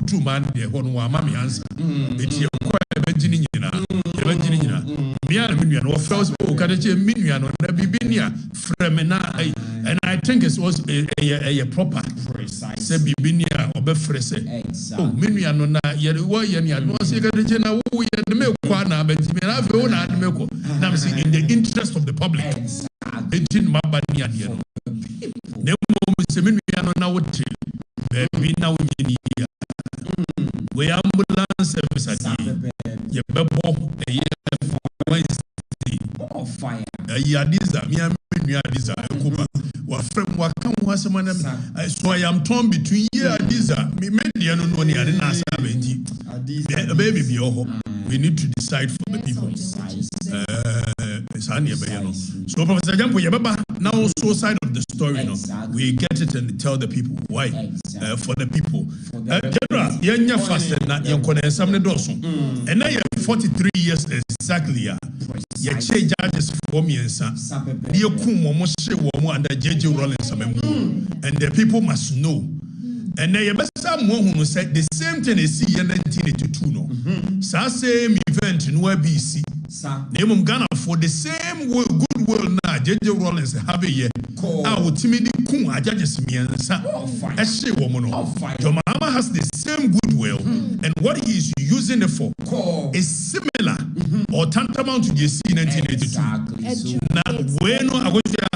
true man there one wa mama answer eti e kwa ebenjini nyina me and me no first Okatakyie minuano na bibia fremena and I think it was a proper say bibia obefre say oh minuano na ye wo ye ne no say Okatakyie na wo ye de me kwa na bentimi na fe wo na de me ko na me in the interest of the public engine mabani ade no ne mo say minuano na wo te baby na wo nyini ya we ambulance service ade ye bebo Wednesday fire Adiza me Adiza Kuba wa frame wa kan ho asema na so I am torn between here Adiza me media no no ni ade na asa benti baby bi ho we need to decide for the people so Professor Jampo yebaba now so side of the story no we get it and tell the people why for the people general yenya fasted na yenkona ensam ne doso and now 43 years exactly ya change judges for Mensah ni ekum mo hye wo mo under JJ Rollins and the people must know. And then yebesa mo hunu say the same thing is see in 1982 no. Sa same event no BC. Name Ghana for the same goodwill na JJ Rollins have a year. Ah ultimately kun judges Mensah. Ehye wo mo no. Your mama has the same goodwill and what he is using it for is similar or tantamount to the in 1982. Na bueno agoja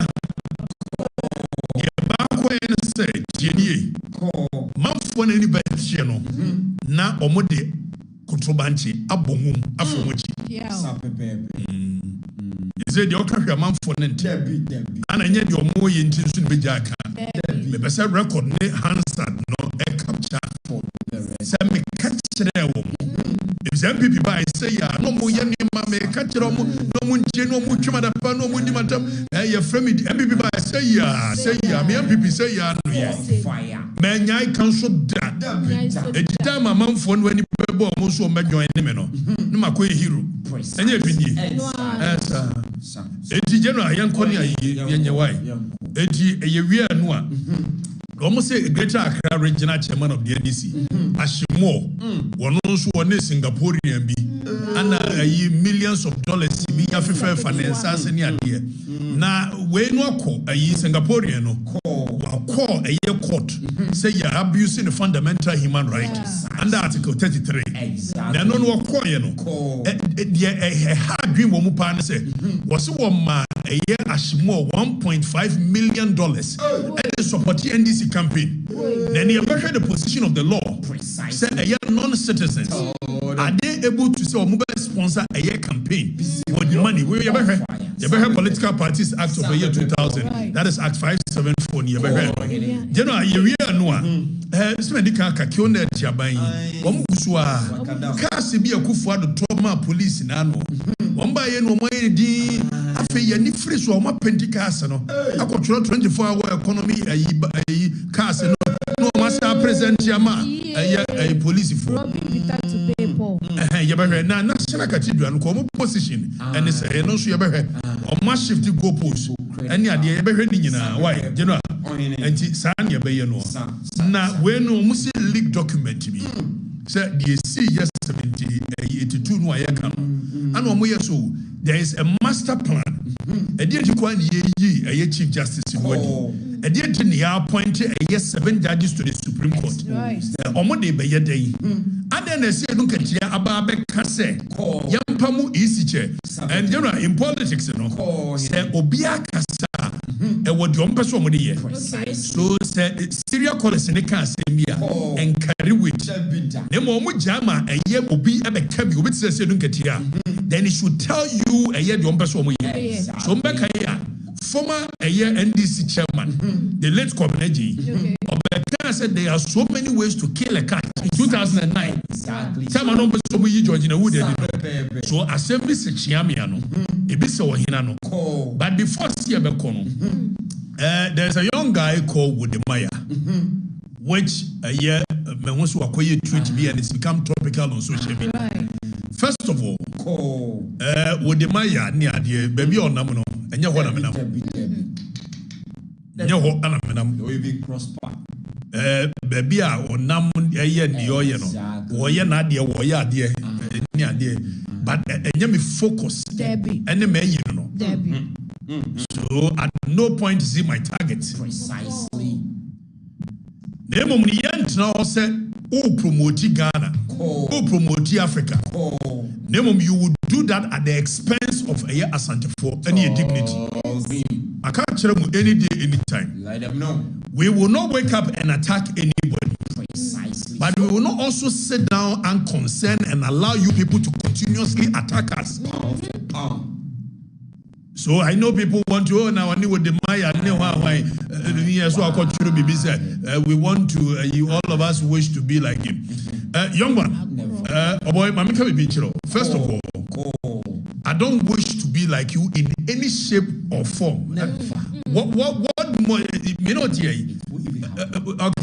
say Jenny Mamfo na ni betche no na omode kotrobanche abomum afomochi say the okahwa mamfo na nte ana nye de omo ye nti nso be jaka me besa record ne Hansard no e capture for say me catch wo if MPP by say ya no mo ye ni ma me catch no mo nje no mo twema da pa no mo ndi matam ye frame MPP by say ya me MPP say ya no ye fire me nyai council da edita ma mamfo no ani bebo mo so me join me no no makoy hero enye bidie eti general yankoni yenye why eti eyewie anu a almost say Greater Accra Regional Chairman of the NDC Ashimo one also one Singaporean be and millions of dollars be Afrifa finance any idea na we no call Singaporean no call a year court say you're abusing the fundamental human rights under Article 33 na no call you know a hard dream wo mu pa say was one ma a year Ashimo $1.5 million and support the NDC campaign. Then you ever heard the position of the law? Say a non-citizens are they able to say or mobile sponsor a year campaign with the money? We ever heard? You ever heard Political Parties Act of the year 2000? That is Act 574. You ever heard? General, you know, this medical kakione tiabai. Omusua. Kasi bi akufu ado trauma police nano. Omba ye no moye di afi ye ni free so ma pentikasa no. Akotro 24-hour economy cars no masa present yama a police for na national cathedral no come position and say no so you better or mass shift go post any ade you better ni nyina why general enti san ye be ye no na we no musi leak document bi say the see yes 82 no ayeka no and omo so there is a master plan e dey kwa ni ye chief justice in wadi a dear Tinia appointed a yes 7 judges to the Supreme Court. Omode be yedei. And then they say look at ya ababe kase. Yampamu isiche. And you know in politics you know say obia kasa e wodi ompeso omode ye. So say serial callers in the kase mia and carry with. Nemo omu jama e ye obi e be kabi obi say look at ya. Then it should tell you a ye di ompeso omo ye. So mbeka ya former NDC chairman, the late Kobeneji, Obeka said there are so many ways to kill a cat. In 2009, chairman of Georgina Wood, so assembly Chiamiano, Ebisa Wahinano. But before Siabekono, there's a young guy called Wodemaya, which a year once who acquired tweet me and it's become topical on social media. First of all, Wodemaya near the baby on Namono. And you're one of them. You're one of them. You will cross path. baby or nam ye ni oye no. Woye na de woye ade ni ade. But me focus. And me you know. So at no point is it my target. Precisely. The moment yent now say who promote Ghana, who promote Africa. The moment you would do that at the expense of a Asante for any dignity. I can't tell them any day, anytime. Let them know. We will not wake up and attack anybody. Precisely. But we will not also sit down and concern and allow you people to continuously attack us. So I know people want to now I with the Maya so I continue to be said we want to all of us wish to be like him. Young man, first of all, I don't wish to be like you in any shape or form. What more you know okay,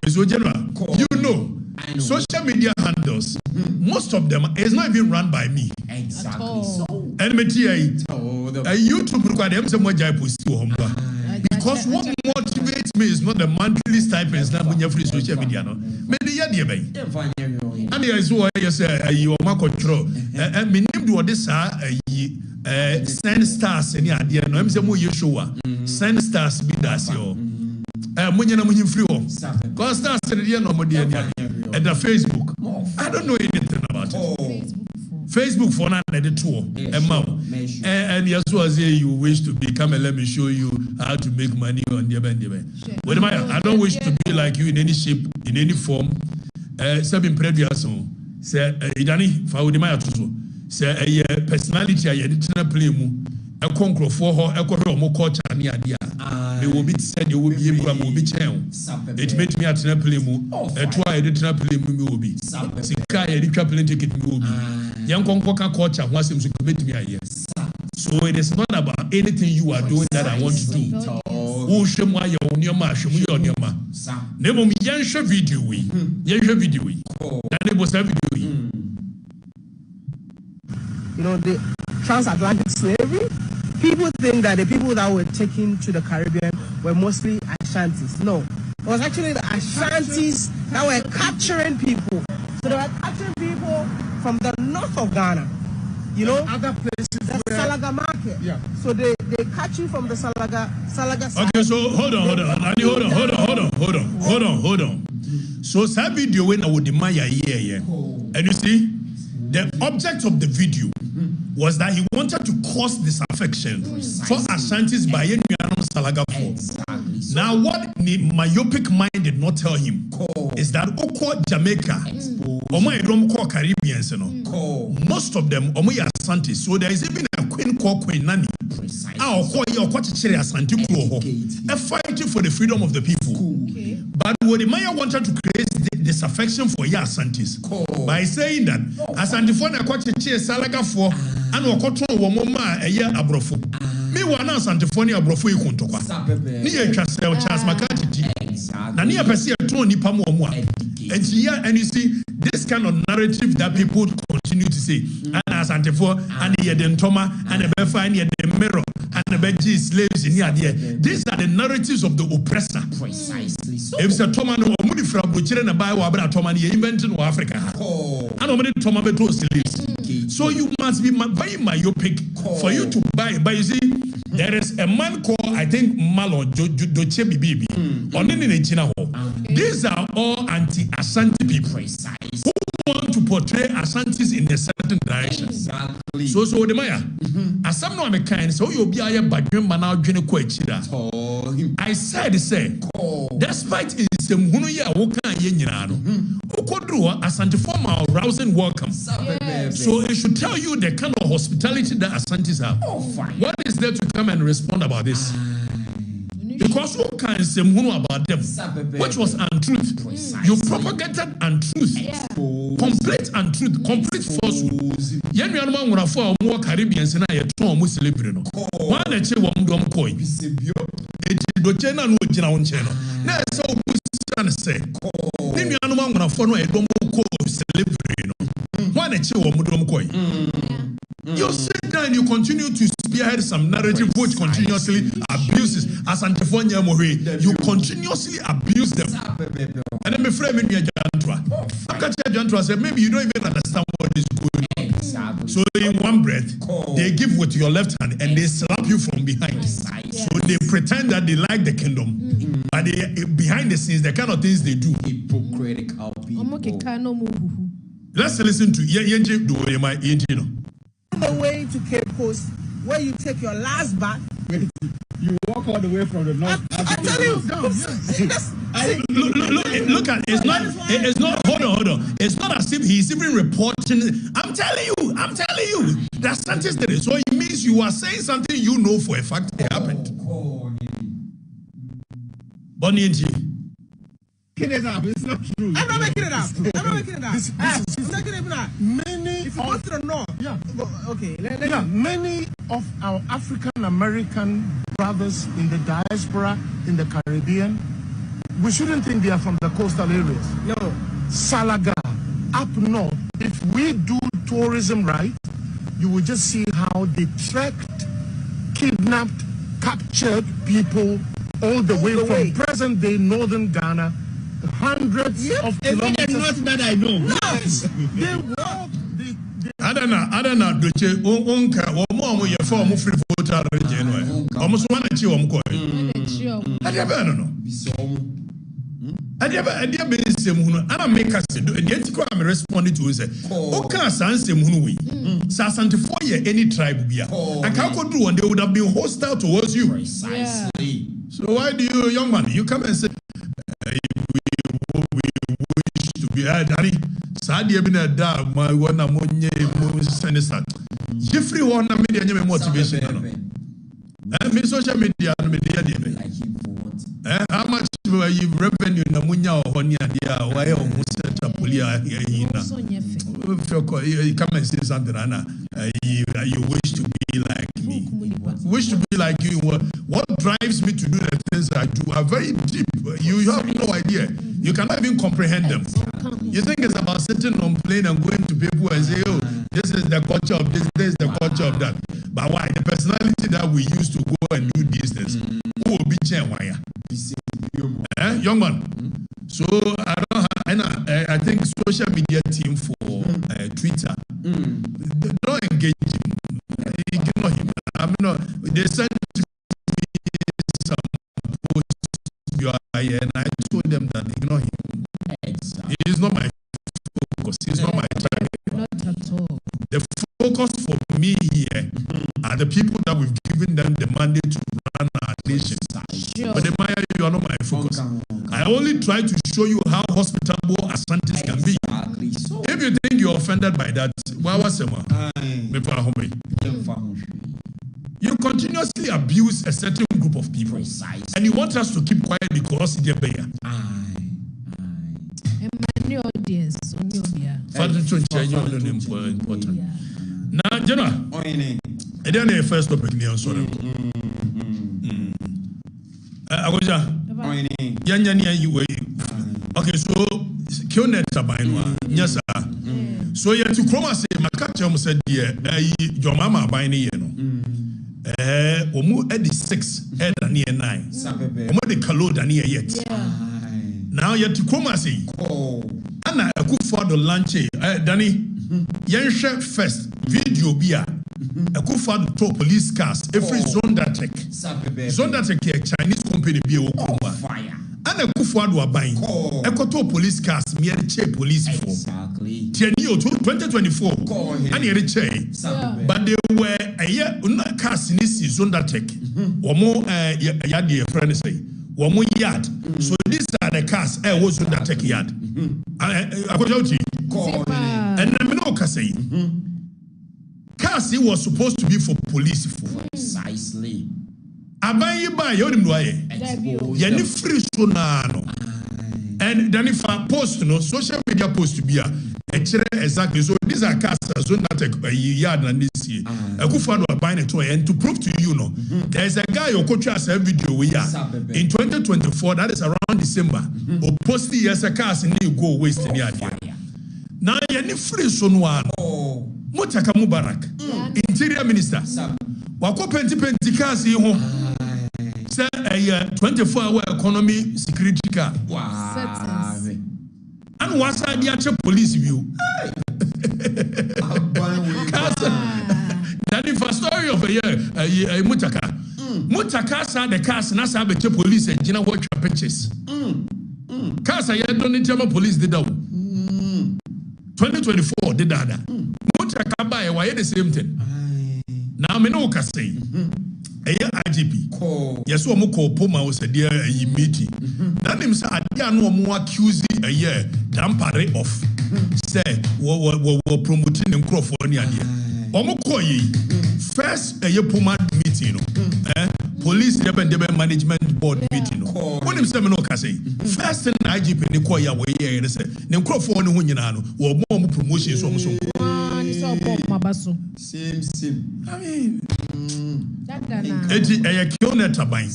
so general, you know, social media handles, most of them is not even run by me. Exactly. So. And YouTube require them some more because what motivates me is not the monthly stipends that when you free social media. No, maybe and yes, what you say you are control. And me name do this send stars any idea. No, I'm saying more you show send stars be that's your. When you're free, because stars and the Facebook. I don't know anything about it. Facebook for now the tour and yes was you wish to become let me show you how to make money on the event. I don't wish to be like you in any shape, in any form. Sabin previous say idani fa udima to say a personality I did play mu a conquer for her a more culture near dia. They will be said you will be able to be channel. It made me at Napolimu, a try the Napolimu will be. Sika, a traveling ticket will be. Young Conquer culture wants him to commit me a yes. So it is not about anything you are doing that I want to do. Who show my own your mash, on your ma. Never me yansha video we. Yansha video we. That was a video. You know, the transatlantic slavery. People think that the people that were taken to the Caribbean were mostly Ashantis. No, it was actually the Ashantis that were capturing people. So they were capturing people from the north of Ghana. You know, other places. The Salaga market. Yeah. So they catch you from the Salaga. Okay, so hold on. So that video when I would demand here, and you see, the object of the video was that he wanted to cause disaffection for Ashantis by any Salaga for. Now, what the myopic mind did not tell him is that Oko Jamaica, Caribbeans, most of them are Ashantis. So there is even a queen called Queen Nani. A fighting for the freedom of the people. But what the Maya wanted to create disaffection for Ashantis by saying that Asantifona Kwachiche Salaga for and Okoto Womoma a year abrofo. Me wana Asantifoni abrofo Ikuntokwa. Niye Charles Makati. Nania Persia Tony Pamuamwa. And you see this kind of narrative that people continue to say. And Asantifo and the Yedentoma and the Befa and the Mirror and the Beji slaves in here. These are the narratives of the oppressor. Precisely. So. If it's a Tomano or Moody from Buchera and Bio Abra Tomani invented in Africa. And nobody Tomato slaves. So you must be very myopic for you to buy. But you see, there is a man called, I think, Malo Doche Bibi. These are all anti-Ashanti people who want to portray Ashantis in a certain direction. Exactly. So the Maya, as some no American, so you'll be a badger man out doing I said, despite the Munuya Woka Yenano, Ukodrua Asante former rousing welcome. So it should tell you the kind of hospitality that Asantis have. What is there to come and respond about this? Because who can say about them, which was untruth. You propagated untruth, complete untruth, complete falsehood. Yen we are one for more Caribbeans and I at home with celebrity. One let's say one dumb coin. It do channel no channel channel. Now so we say, then we are one going to follow a dumb celebrity. One let's say one dumb coin. You sit down and you continue to spearhead some narrative which continuously abuses as Antifonia Mohe. You continuously abuse them. And me frame me Jantua. Jantua said, maybe you don't even understand what is going on. Exactly. So in one breath, they give with your left hand and they slap you from behind. So they pretend that they like the kingdom. But they, behind the scenes, the kind of things they do. Hypocritical people. Let's listen to Yenji do my Yenji. On the way to Cape Coast, where you take your last bath. You walk all the way from the north. I tell you, look at it's not hold on. It's not as if he's even reporting. I'm telling you that sentence did it. So it means you are saying something you know for a fact it happened. Bonnie and G. It's not true. I'm not making it up. I'm not making it up. Many if you go to the north, many of our African American brothers in the diaspora in the Caribbean, we shouldn't think they are from the coastal areas. No. Salaga, up north, if we do tourism right, you will just see how they tracked, kidnapped, captured people all the way from present-day northern Ghana, hundreds of kilometers. Not that I know. They walk. I don't know. Doche onka omo ye for omo free voter region. Omo so wana chi omo ko. I dey be nsem hunu. Ana make us do. The etiko am responding to say. Oka san nsem hunu we. Sa santifo ye any tribe bia. And can go do one they would have been hostile towards you. Precisely. So why do you, young man, you come and say we wish to be Daddy? Sadia been a dog, my one ammonia, Senator. Jeffrey one media motivation. And me social media, how much you revenue in Namunya or Honia, why almost set up Pulia here? Come and say something, Anna. You wish to be like me. Wish to be like you. What drives me to do the things I do are very deep. You have no idea. You cannot even comprehend them. You think it's about sitting on plane and going to people and say, oh, this is the culture of this is the culture of that. But why? The personality that we use to go and do these things. Who will be why? Young man. So I don't have, and I think social media team for Twitter. Don't engage him. Ignore him. I'm not. They sent me some posts and I told them that ignore him. Exactly. He is not my focus. He is not my target. Not at all. The focus for me here are the people that we've given them the mandate to run our nation. Sure. But you are not my focus. I only try to show you how hospitable Asantis can be. So, if you think you're offended by that, you continuously abuse a certain group of people. And you want us to keep quiet because they're better. Audience, important. Now, Jenna, I don't know first topic. Sorry. Okay, so Kyonet Tabainwa, yes, sir. So you have to come and say, my catcher said, yeah, your mama buying it, Omu at the 6, at the near 9. Omo the Kalo Dania yet. Now you have to come and say, Anna, a good for the lunch, Danny, young chef first, video beer. A good for the top police cars, every zone that take. Zone that take a Chinese company be a fire. And a good for the buying. A couple police cars, mere cheap police for. Exactly. 2024. And you're cheap. But they were a year, not cars in this zone that take. Or more, yard, friend say. One more yard. So these are the cars I was on that take yard. I got out and I'm not say cars it was supposed to be for police for. Precisely. Abayi ba yodim doye. Yani free so na no. And then if I post no social media post to be exactly so these are cars so that a yard and this year. I go for buying it and to prove to you no. There's a guy who coach us a video we are in 2024 that is around December. Or post the as a cars and you go waste in the now yani free so no. Motaka Mubarak, Interior Minister. Wako penti kasi ho. Say a 24-hour economy security car. Wow. Nan was I the police view. That is a story of a year, Mutaka. Mutaka saw the cars and I saw the police and Gina watch your pictures. Cars I don't need to police did that. 2024 did that. Mutaka buy why the same thing. Now me no can say. IGP. Yes, we call Poma was a dear meeting. That means I dare no more accuse a year dampare off. Say, we're promoting in California. First a year Poma meeting. Police Deben Management Board meeting. When him say no can say. First in IGP in the choir way here. Say, them California or more promotions from so. Same. I mean, a Kiona Tabine.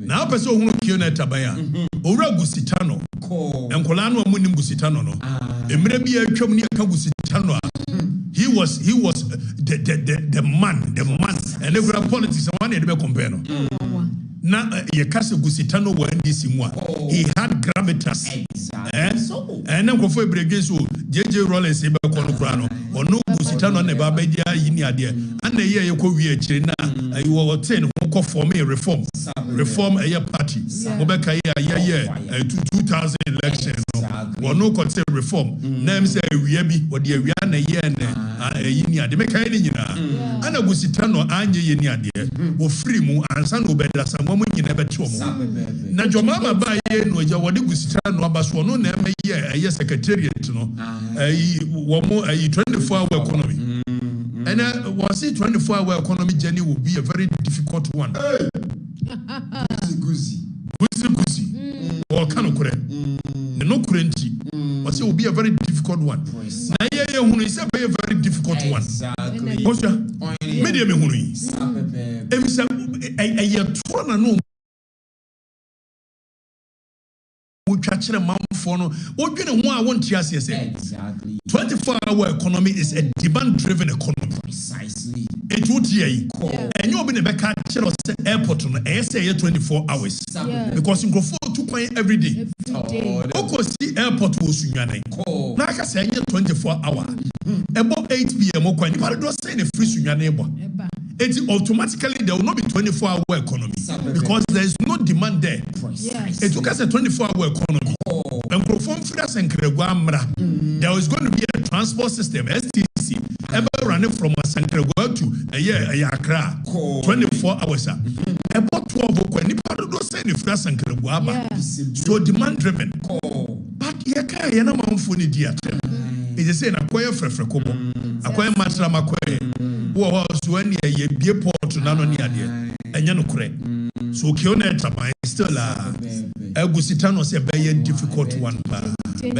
Now, person who Kiona Tabaya, Ora Gusitano, and Colano Munim Gusitano. Maybe a Chomnia Gusitano. He was the man, and the great politics. One had to compare. Now, Yakasa Gusitano were in this one. He had gravitas. And then for Bregesu, JJ Rollins, Ebacono, or no Gusitano, and Babadia, Yinia, and the year you could be a China, you will attend who call for me reform a year party. Obeka year 2000 election, or no concern reform. Names say Webi, or the Riana year and Yinia, the Mechanina, and a Gusitano, Anya Yinia, or free mu and San Obeda, some woman you never told. Now, your mama by no, you were the Gusitano, Abaswano, name a year secretariat, a 24-hour economy. And was it 24-hour economy journey will be a very difficult one. Guzi. Or Kanokure. No currency. Was it will be a very difficult one. Now, is a very difficult one. What's your medium? If it's a year, no. Catching a mount for no. What you know, I want to say exactly. 24-hour economy is a demand-driven economy. Precisely. It would be and you'll be the back catcher of the airport on the 24 hours because you go for 2 points every day. Of course, the airport was Sunyane. Like I say, 24 hours. About 8 p.m. You don't say the free Sunyane. It automatically there will not be 24-hour economy because there is no demand there. It took us a 24-hour economy. And there is going to be a transport system, STC, ever running from a Sankregua to a Accra, 24 hours. About 12 o'clock, don't say the first Sankregua, so demand driven. But you can't get a month for the theatre. It is saying, acquire Frefrecobo, acquire Matra Macquarie, who was when you be a port to none on the idea, and you know correct. So Kiona Tabai still a Gusitano say very difficult one. The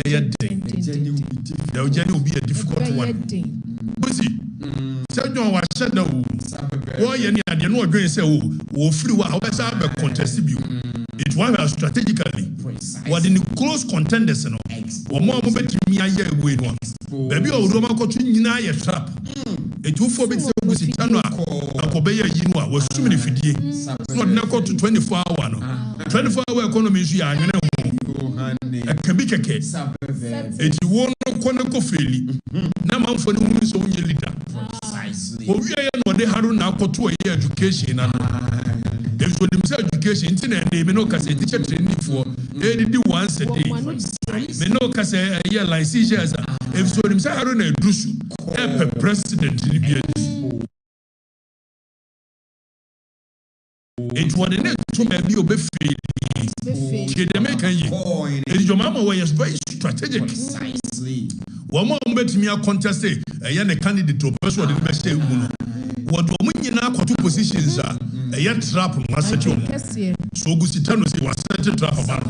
journey will be a difficult one. Busi, tell you what shadow. Why you know going to say, oh, free what however contest you. It was strategically. What in the close contenders, or more moment me a year away one. Baby, or Roman continue a trap. It will forbid Gusitano, Akobeya Yinua was too many fiddy. Not now to 24 hours. 24-hour economy is young. A Kabika case. It won't go freely. Now, for the women's own leader. We are not the Harun now for 2 year education. If for themselves education, they may not say teacher training for 80 once a day. May not say a year like seizures. If for themselves, Harun and Drusu, a president in the it was the next to maybe obey. Your mama was very strategic. One more bet me a contest, a young candidate to person the best. What women now got 2 positions are a young trap on one section. So Gusitano was such a trap about.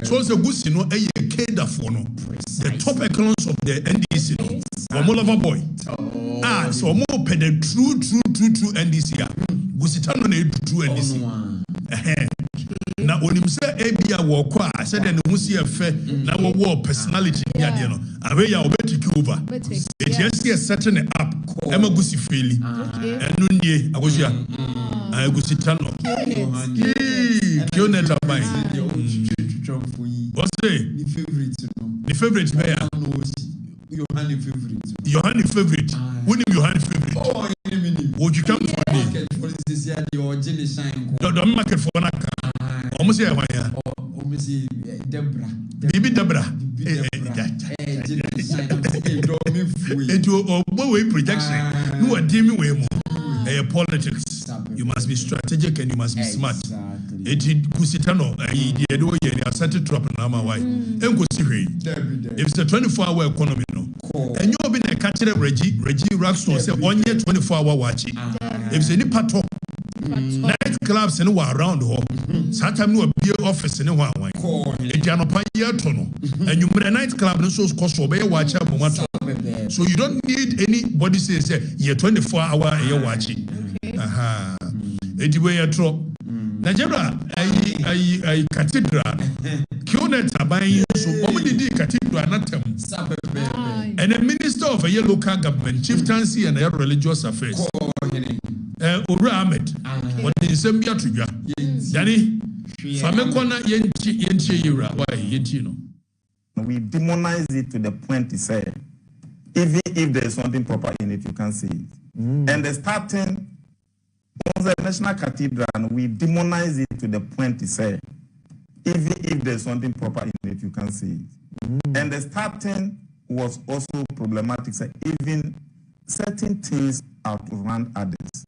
So the Gusino a Keda for no. The top economics of the NDC. One more boy. So more pay the true NDC. Gusitano true NDC. Now, when you say ABA walk, I said, and we see a fair now war personality. I will bet you over. It just a certain app, Emma Gussi Philly, and Nunye, I was here. I Gusitano. Kioneta by what's the favorite? The favorite mayor. Yohani favorite. Yohani favorite. Who name Yohani favorite? Oh, would you come for me? Don't market for Naka. Almost here, Deborah. Baby Deborah. It will way projection. No, a dim way more. Politics. You must be strategic and you must be smart. It Kusitano, I do a certain drop in Nama White. And if it's a 24-hour economy, no. And you've been a catcher of Reggie Rackstone said 1 year 24-hour watching. If it's any part of night clubs anywhere around the home, sometimes no beer office anywhere. If you're not paying tono, and you made a night club and so cost for a watch up. So you don't need anybody says you're 24-hour you're watching. Aha. Anyway, a drop. Najera, I cathedral. Kionet abayin so omidi cathedral anatem. And the minister of a local government, chieftaincy and religious affairs. Ora Ahmed. What the Zambia trigger. Yani, Famekwana yenchi yira. Why yentino? We demonize it to the point to say, even if there is something proper in it, you can't see it. And the starting of the National Cathedral, we demonize it to the point to say, even if there is something proper in it, you can't see it. And the starting was also problematic. So even certain things outrun others.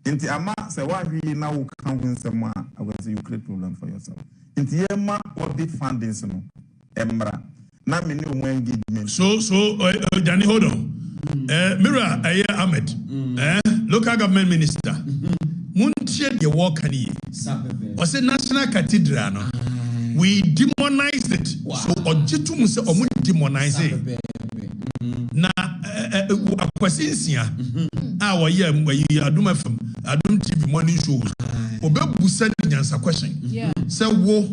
Inti ama say why we now can win someone, I will say you create problem for yourself. Inti ema what big fundings no emra. Na me no engagement. So Danny, hold on. Mira Ahmed, local government minister. Munche the walk ani. Was a national cathedral no. We demonized it. So ojitum se omu demonize it. Na akwasinsia a waye adum FM adum TV morning shows obebusa nyansa question say wo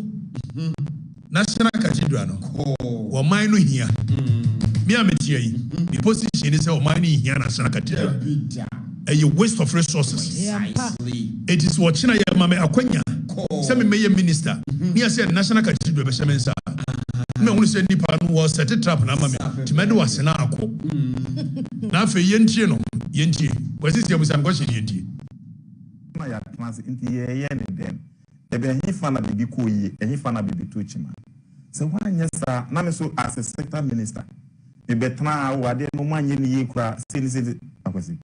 national cathedral no wo man no hia me ametia yi the position is say wo man no hia national cathedral a waste of resources. It is what China mame akwanya say me meye minister me say national cathedral be Mensah me wonu say nipa no was set trap na mame timede was na akọ na fe yentie no yentie wasi say busa question yentie na ya class inti ye ne dem e be hi fa na bibi ko yi e hi fa na bibi to chima say wan yesa na me so as a sector minister e betna awade no manye ni ye kura se akwasi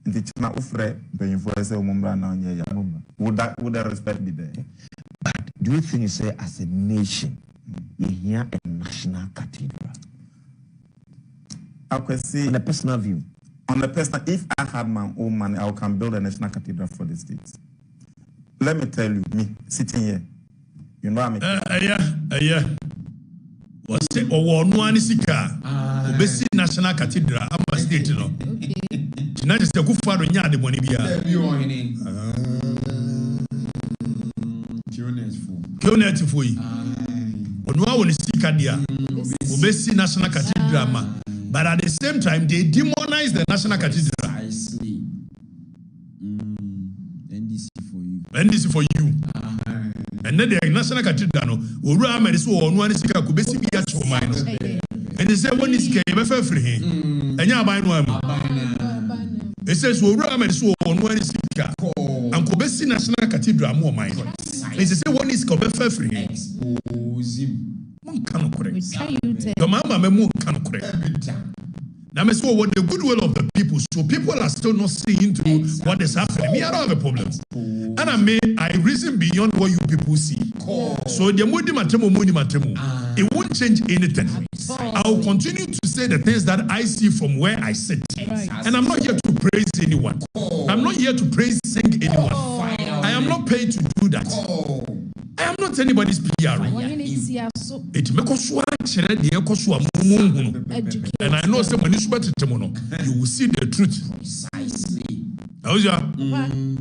inti chima ofre ben for say omumra na onye ya would that respect be there? But do you think you say as a nation you hear a national cathedral? I could see on a personal view. On the personal, if I had my own money, I can build a national cathedral for the states. Let me tell you, me sitting here, you know I'm yeah. Was it or no sika? Obesi national cathedral, I'm a state, you know. Not just a good father, yeah, the money. Kionet for you. On one sika dia, Obesi national cathedral. But at the same time, they demonize the national cathedral. Precisely. NDC for you. NDC for you. And then the national cathedral, no, Ura Ahmed is one sika kubesi biya chomai no. And they say one is ke be free. Enya aban no am. It says Ura Ahmed is one sika. And kubesi national cathedral mo mai. They say one is ke be free. Expose him. Cannot correct. Your mama memo cannot correct. Now, I say what the goodwill of the people. So people are still not seeing through what is happening. Me, I don't have a problem. And I reason beyond what you people see. So the money matemo. It won't change anything. I will continue to say the things that I see from where I sit. And I'm not here to praise anyone. I'm not here to sing anyone. I am not paid to do that. I am not anybody's PR. It make us and I know someone is better to you will see the truth. Precisely. How's ya?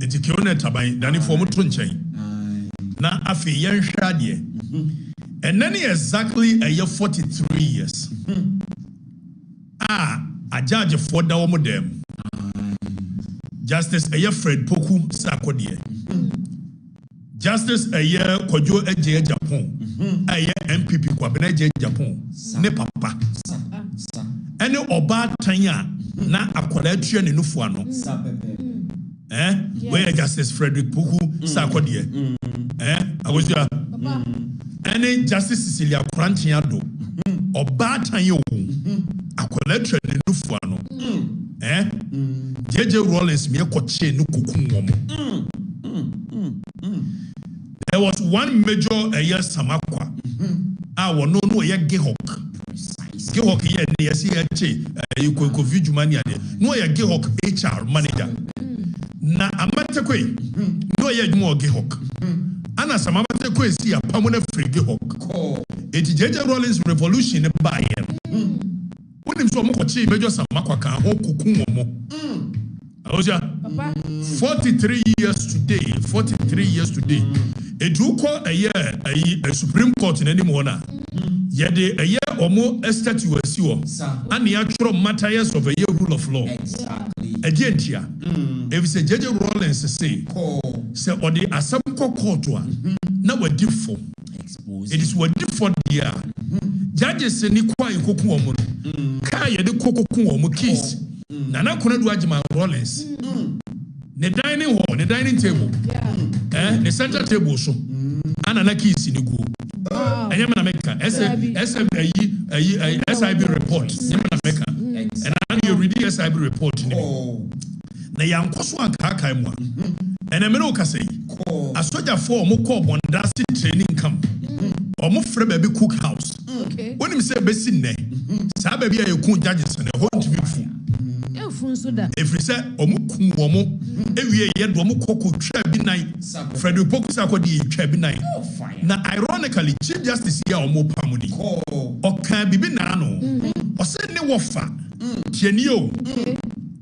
It's Kionet by Danny for Mutunche. Now, after young Shadi, and then exactly a year 43 years. A judge of 4 modem. Justice a year Fred Poku Sakodie. Justice a year Kojo Eje Japan. A year MPP Kwabena Japan ne papa ene oba tanya na akwada tue ne nufua no where Justice Frederick Puku Sakode awojua ene Justice Cecilia Krantiado oba tanya o akwada tue ne nufua no JJ Rollins me koche no kokun wo mo. There was one major Samakwa. No ye Gehok. Gehok ye ne yesi eche you could jumani ade. No ye Gehok HR manager. Na amatekwe no ye mo Gehok. Ana samatekwe si a permanent free Gehok. Eti JJ Rollins revolution ne ba ye. Wonim so mo koche major Samakwa kan ho kokun wo mo. 43 years today. It will call a Supreme Court in any morning. Yet a year or more a statue as you and the actual matters of a year rule of law. Exactly. Again, here, if it's a JJ Rollins say, or the Asamko Court one, now we're different. It is what different year. Judges say, Nikwa Kokuomo, Kaya de Kokuomo kiss. Nana kuna duajima Rollins. The dining hall, the dining table, the center table so. Anana keys in the go. I am an American. SIB report. And you read the SIB report. Na yankoswa kaka mwa. And I meno kase. A soldier for mo ko bondasi training camp. Or mo free baby cook house. When him say besin ne. Sa baby ayo kun judges and a whole TV food. If we say omuku womo ewie ye do omukoko twa bi nan Frederick Poku Sakode twa bi nan na ironically Chief Justice here omopamudi okan bibi na no o se ne wofa tieni o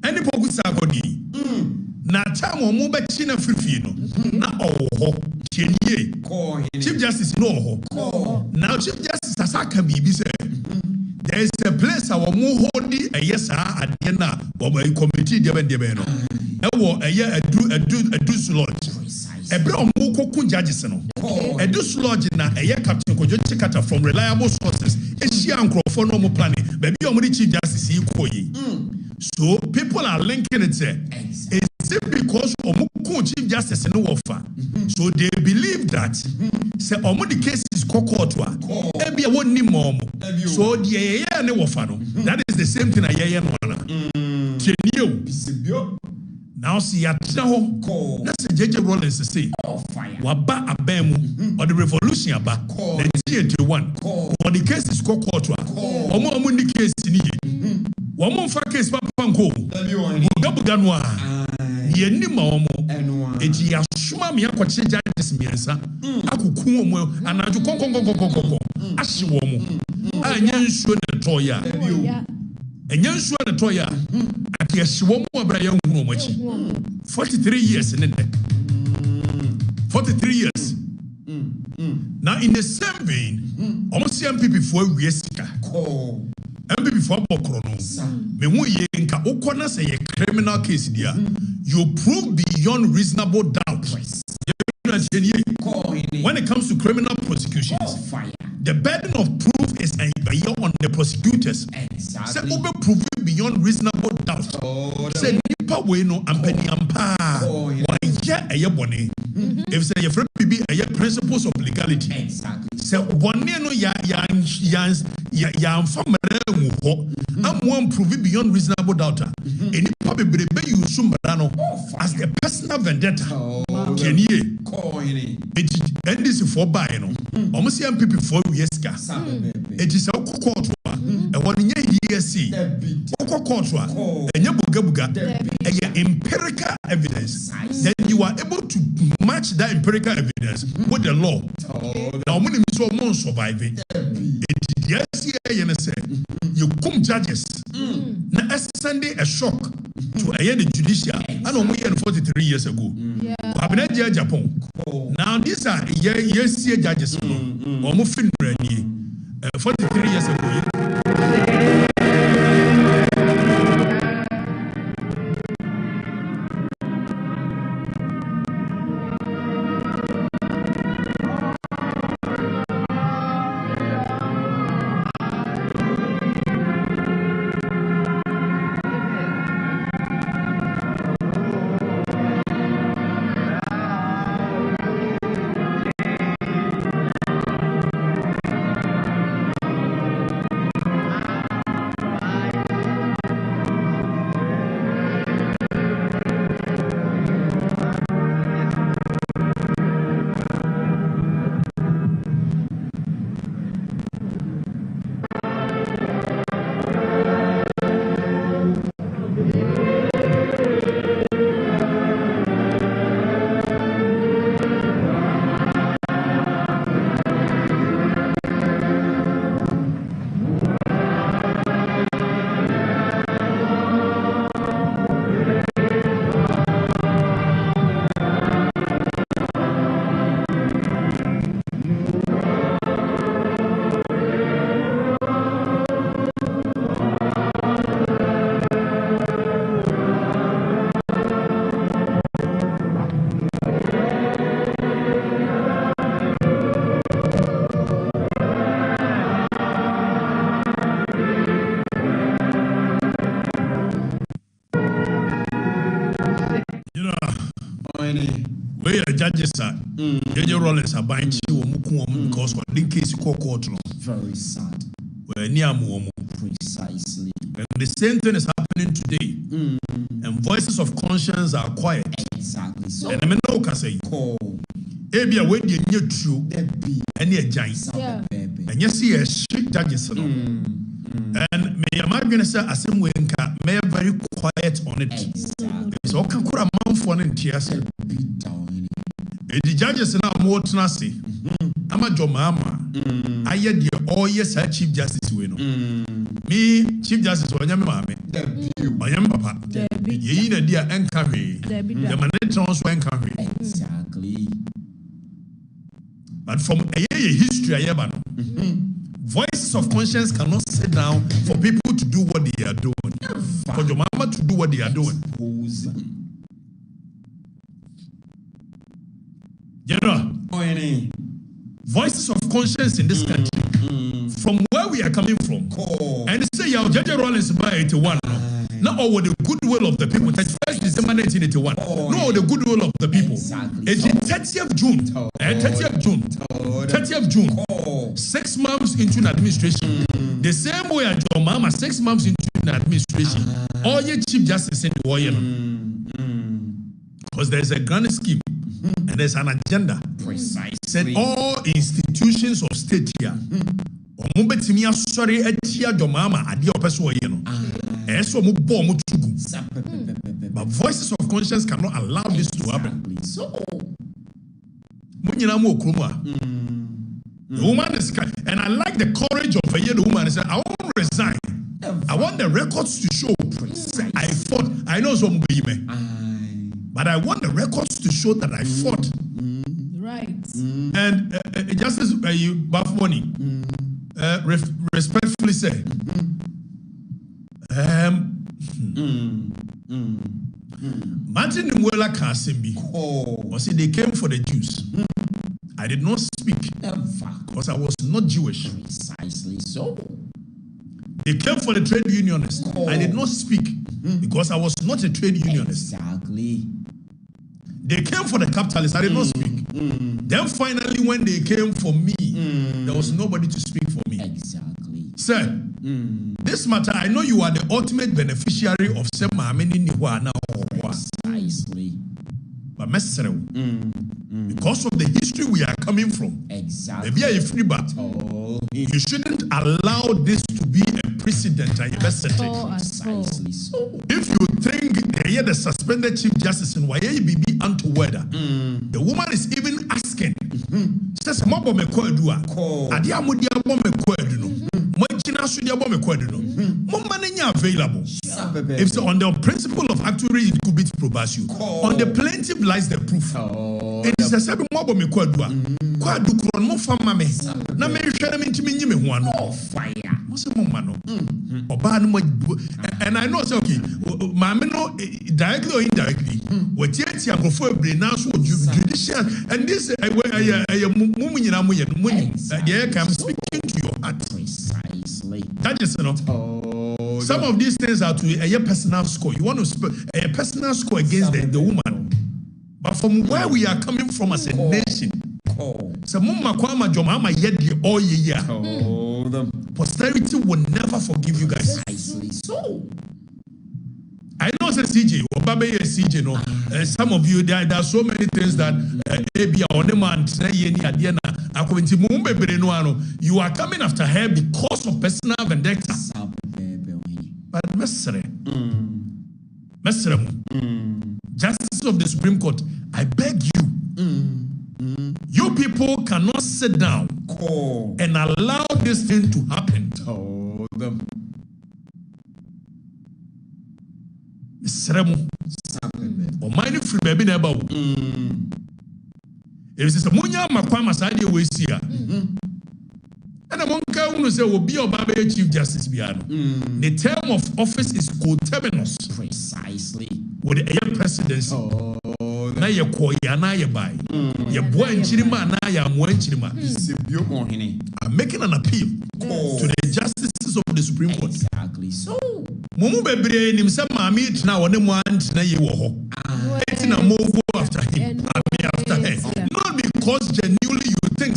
eni Poku Sakode na time omo ba chi na frifie no na oho tieni Chief Justice no oho now Chief Justice asaka bibi say there is a place our muhodi a yes at the end of a committee debeno. A year a dus lodge. A brown moko judges no. A dus lodge na a year Captain Kojo Chikata from reliable sources. A she uncle for normal planning. Baby omri Chief Justice Ikoyi. So people are linking it there. Is it because Omuku Chief Justice no offer? So they believe that say omo the case is kokotwa. Ebi won ni mom. So the ne offer no. That is the same thing a no na. Chenio. Now see at ho. That's JJ Rollins say. Waba abemu or the revolution aba. 1981. Or the case is kokotwa. Omo the case ni. Woman for case papanko. Gabuganwa. Ye ni maomo. Eji ya shuma mi akwache judges Mensah. Akuku omo anaju konkonkonkonkonkonko. Ashi womo. Anya nsuo na toya. Enya nsuo na toya. Ati ashi womo abra ya nhunu omachi. 43 years in it. 43 years. Now in the same vein, almost MPP for Wiesika. MPP for Bokrono. Me wo ye nka ukona say a criminal case dia. You prove beyond reasonable doubt. When it comes to criminal prosecutions, the burden of proof is on the prosecutors. Say over prove beyond reasonable doubt. Say nipa we no ampani ampa. Why ya bone? If say your friend be a principles of legality. Say one no ya family ho. I'm one prove beyond reasonable doubt. Any probably be you sumbrano as the personal vendetta. Can ye? And this is for buying. Almost MPP for Yeska. It is a court. And what in ye see, Okokotra, and Yabugabuga, and your empirical evidence, then you are able to match that empirical evidence with the law. Now, when you saw more surviving, it yes, you come judges. Now, Sunday a shock to a year the judicial. I don't know 43 years ago. Japan. Now, these are yes, judges, almost 43 years ago. where the judges are, J.J. Rollins are buying because what in case you call court. Very sad. We're near Muomo. Precisely. And the same thing is happening today. And voices of conscience are quiet. Exactly. So, and I mean, no can say, call. Maybe a way you knew true and you're giant. And you see a strict judges. And may a man say, as some way, may very quiet on it. Exactly. So, okay, could a man for an tears. The judges now more tenacity. I'm a Jomama. I had the all yes, Chief Justice. Me, Chief Justice, when I'm mammy. I am Papa. Ye in a dear encourage. The man transfer. Exactly. But from a history, I have voices of conscience cannot sit down for people to do what they are doing. For your mama to do what they are doing. You know, voices of conscience in this country, from where we are coming from, and they say, "Yeah, J.J. Rollins by 81." Not all with the goodwill of the people. 31st December 1981. No, the goodwill of the people. It's the 30th June. 30th June. 30th June. 6 months into an administration. The same way as your mama, 6 months into an administration. All your Chief Justice in the war. Because there's a grand scheme. And there's an agenda. Precisely. Said all institutions of state here. Sorry, your mama, and your person. But voices of conscience cannot allow this to happen. So, the woman is, and I like the courage of the woman. Said, I won't resign. I want the records to show. I fought. I know some baby, but I want the records to show that I fought. Right. And Justice Bafoni, respectfully say. Martin Mwela Kasimbi was they came for the Jews. I did not speak because I was not Jewish. Precisely so. They came for the trade unionists. I did not speak because I was not a trade unionist. Exactly. They came for the capitalists. I did not speak. Then finally, when they came for me, there was nobody to speak for me. Exactly. Sir, this matter, I know you are the ultimate beneficiary of now. Precisely. But because of the history we are coming from, exactly. You shouldn't allow this to be a precedent. Precisely so. If you think they are the suspended Chief Justice in YABB Antwerda, the woman is even asking, says, Mabo me koedua, Adia Mudia Bome Koeduno, Mojina Sudia Bome Koeduno, Momanenya available. If so, on the principle of actuary, it could be to probate you. On the plaintiff lies the proof. It is a seven Mabo me koedua, Koedu Kron Mofama me, na me share me into me one fire. And I know it's okay. Mamino directly or indirectly, what yet you prefer now judicial and this I'm speaking to your heart. Precisely. That is enough. Some of these things are to a personal score. You want to a personal score against the woman. But from where we are coming from as a nation, posterity will never forgive you guys. So I know it's CJ, or Babe is CJ. No, some of you there are so many things that you are coming after her because of personal vendetta. But Mensah, Justice of the Supreme Court, I beg you. You people cannot sit down and allow this thing to happen. If it's a munya makwama sadi we see and a monka who say will be Babe Chief Justice Biano. The term of office is coterminous. Precisely. With the presidency. Na ye koya na ye buy. Ye boy in Chirima na ya mo in Chirima. I'm making an appeal to the justices of the Supreme Court. Exactly so. Mumu bebre nim se maami tna wone mo ant na ye wo ho. Until I move after him, I mean after her. Not because genuinely you think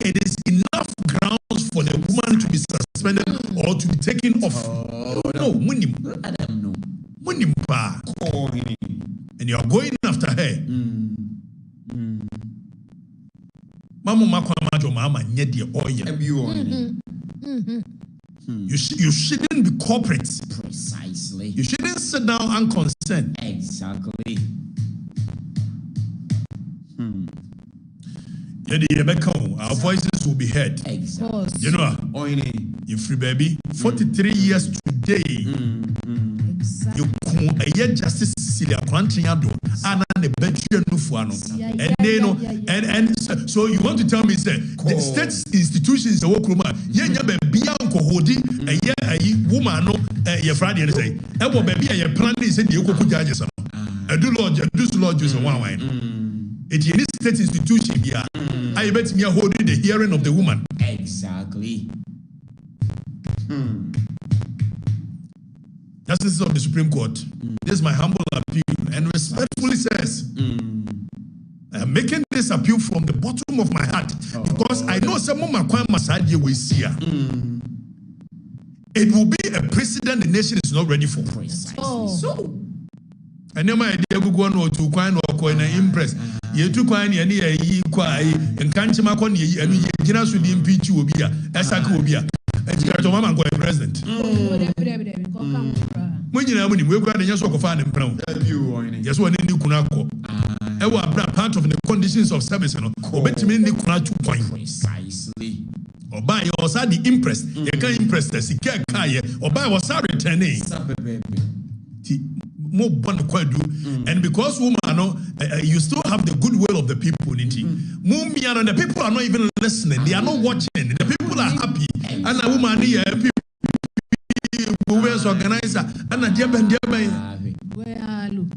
it is enough grounds for the woman to be suspended or to be taken off. No, and you are going after her. You shouldn't be corporate. Precisely. You shouldn't sit down unconcerned. Exactly. Our voices will be heard. Exactly. You know, you free baby. 43 years today. You can justice Cecilia Quantiado and the bedroom and so you want to tell me say the state institutions the work room baby uncle hodi a woman no Friday and say baby a plan is the Yoko judges do lord just one wine. It is state institution here. I bet me holding the hearing of the woman. Exactly. Justices of the Supreme Court, this is my humble appeal and respectfully says, I'm making this appeal from the bottom of my heart because I know some of my Masadia will see her. It will be a precedent the nation is not ready for. So, I know my idea go on or to coin or coin and impress. You took coin any and can't you and you generous with the impeach will be a Esakobia. And you got mama go president. When you know when we got the yes of fan and brown. Yes, one in the Kunako. Part of the conditions of service and bet me in the Kuna 2 point. Precisely. Or buy or side the impress. You can't impress the Sika Kaya or buy was our returning. More bond and because woman you still have the goodwill of the people in it. And the people are not even listening, they are not watching, the people are happy. And a woman here people who organizer and a look.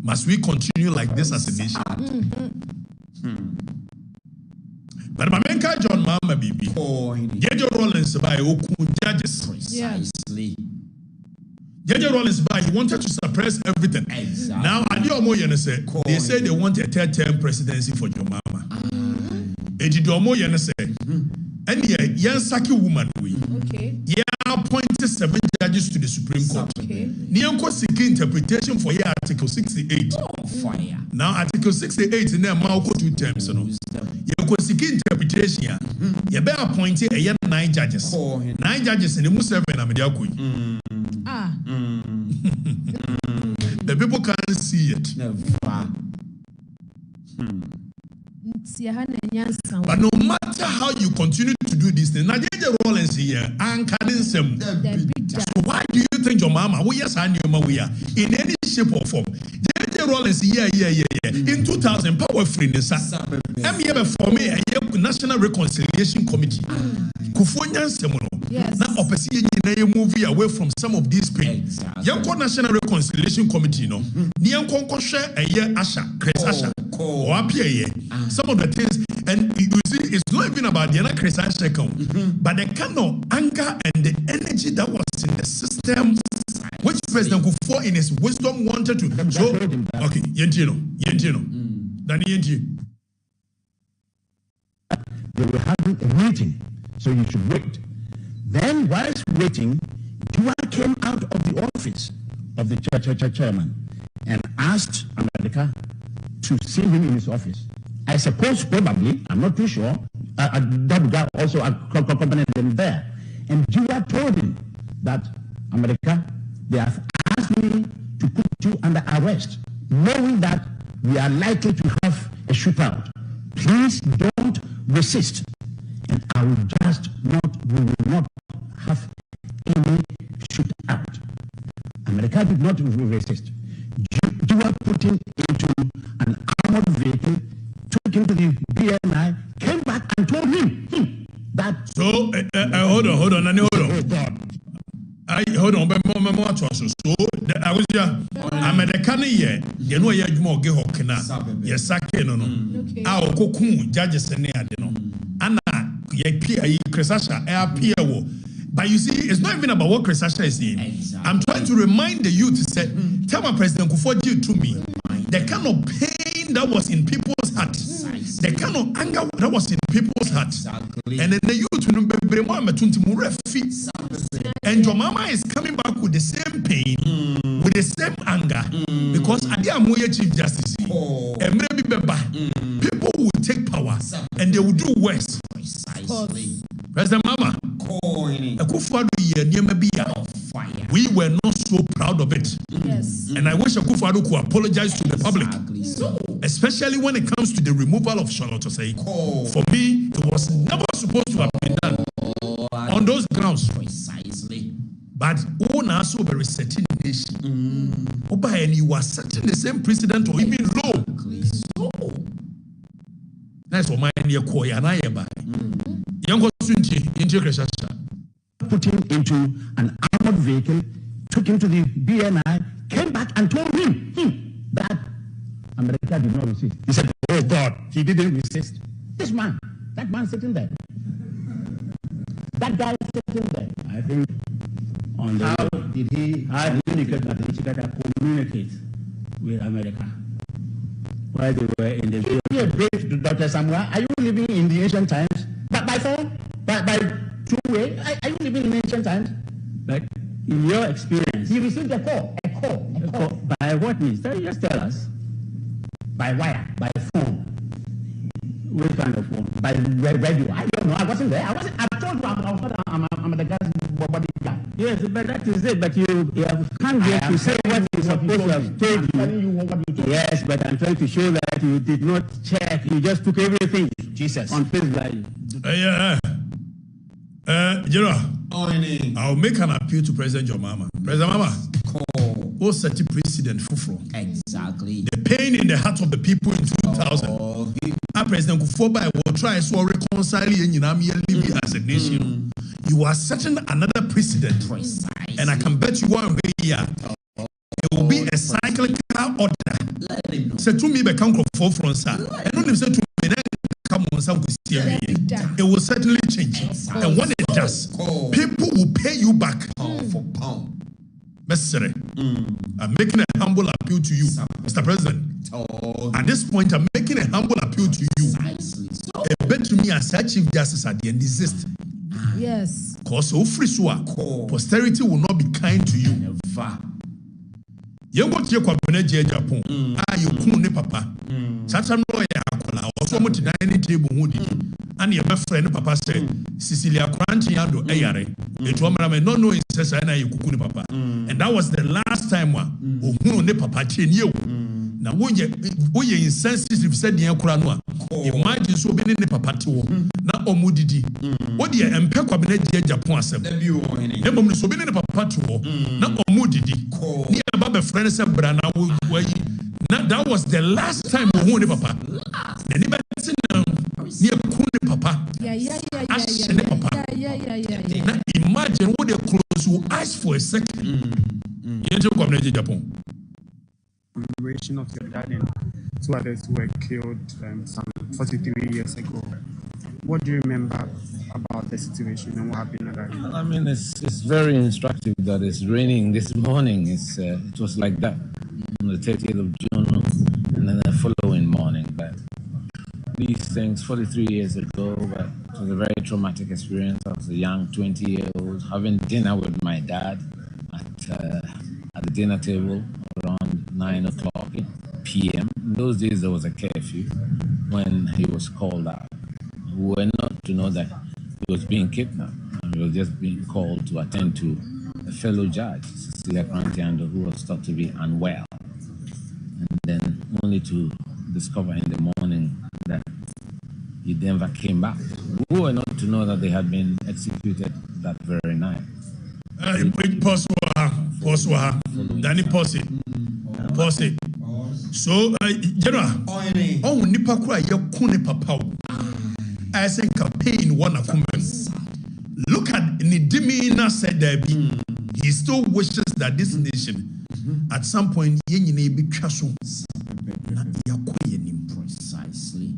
Must we continue like this as a nation? But my main John Mama Bibi Jeje Rollins by Okun judges. Precisely. Jeje Rollins by he wanted to suppress everything. Exactly. Now they say they want a third term presidency for your mama. Ejidomo yene say and yeah saki woman we appointed 7 judges to the Supreme Court. Nianko seeking interpretation for your Article 68. Fire. Now Article 68 in there Malco 2 terms. You seeking interpretation. You better appoint 9 judges. 9 judges in the Muslim and the people can't see it. But no matter how you continue to do this thing, now Jeje Rollins here, and so why do you think your mama, we are in any shape or form? Jeje Rollins here, in 2000, power freeness. I'm here for me a National Reconciliation Committee. Yes. Now, opposite movie away from some of these pain. Young National Reconciliation Committee, no. Nianko share a year Asha, Chris Asha, or appear some of the things, and you see, it's not even about the other Chris Asha, but the kind of anger and the energy that was in the system, which President Kufuor in his wisdom wanted to. So, okay, Yentino, Danny Yenti. They were having a meeting, so you should wait. Then, whilst waiting, Jua came out of the office of the chairman and asked America to see him in his office. I suppose, probably, I'm not too sure, that guy also accompanied them there. And Jua told him that, America, they have asked me to put you under arrest, knowing that we are likely to have a shootout. Please don't resist. And I will just we will not have any shootout. America did not resist. Jua put him into an armored vehicle, took him to the BNI, came back and told him that. So, hold on. Oh, God. Hold on, but more so I was American ye, you know, you more get hokena, yes, no. Our cocoon judges and no. Anna, ye peer, Cresasha, air peer, But you see, it's not even about what Chris Asher is saying. Exactly. I'm trying to remind the youth, say, tell my President Kufuor to me, the kind of pain that was in people's heart, the kind of anger that was in people's heart. Exactly. And then the youth, and your mama is coming back with the same pain, with the same anger, because Adiamoye Chief Justice, and maybe people will take power and they will do worse. Precisely. President Mama, we were not so proud of it. Yes. And I wish Akufo-Addo could apologize to the public, Exactly. So, especially when it comes to the removal of Charlotte Osei. For me, it was never supposed to have been done on those grounds. precisely. But one also very certain nation. And you are setting the same precedent or even low. So, That's what my near Koya and I buy. Young integration. Put him into an armored vehicle, took him to the BNI, came back and told him that America did not resist. He said, oh God, he didn't resist. This man, that man sitting there. That guy sitting there. I think on the how did he communicate with America while they were in the field? Give me a break to Dr. Samuel. Are you living in the ancient times? But by phone? By two-way? Are you living in ancient times? But in your experience, he received a call. By what means? Just tell us. By wire, by phone. What kind of phone? By radio. I don't know. I wasn't there. I told you I'm the guy's body guy. Yes, but that is it. But you can't get to say what you're supposed to have told you. Telling you what you told. Yes, but I'm trying to show that you did not check. You just took everything. Jesus. On face value. General, I'll make an appeal to President John Mahama. President Mahama, what's such a precedent for? Exactly. The pain in the heart of the people in 2000. President Kufuor will try to reconcile Libya as a nation. You are setting another precedent. Precisely. And I can bet you one way here, it will be a cyclical order. Let him know. Say to me, be come from France. And don't say to me, come on, some it will certainly change. And when it does, people will pay you back Pound for pound. Necessary. I'm making a humble appeal to you, Mr. President. At this point, I'm making a humble appeal to you. So, A bet to me as a Chief Justice at the end desist. Yes. Because so free posterity will not be kind to you. never. You go to your cabinet Japan. You coon papa. Chacha no ya akola. Also mo ti dining table ho di. And your friend papa said, Cecilia Kranchi ando eyare. Etu amara me no know insesa na you kuku ni papa. And that was the last time ohunu ne papa tie o. Na wo ye insensitive said the kura no a. Imagine so be ne papa te wo. Na omudidi. Wo de empe cabinet Japan asem. Ebom ne so be ne papa te wo. Na omudidi. Ni aba be friend say bra na wo that was the last time we won papa. The neighbor now near Kuni papa. Yeah. Now imagine what they close who ask for a second. You come to Japan. Commemoration of your dad and two others who were killed some 43 years ago. What do you remember about the situation and what happened at that day? I mean, it's very instructive that it's raining this morning. It was like that on the 30th of June and then the following morning. But these things 43 years ago, but it was a very traumatic experience. I was a young 20-year-old having dinner with my dad at the dinner table around 9:00 p.m. In those days, there was a curfew when he was called out. We were not to know that he was being kidnapped. And he was just being called to attend to a fellow judge, Cecilia Kranti, who was thought to be unwell. And then only to discover in the morning that he never came back. We were not to know that they had been executed that very night. Danny Posse. So, General, nipa kura ye kune papa. I think pain one of them. Look at Nidimina said there be. He still wishes that this nation, at some point, be Precisely.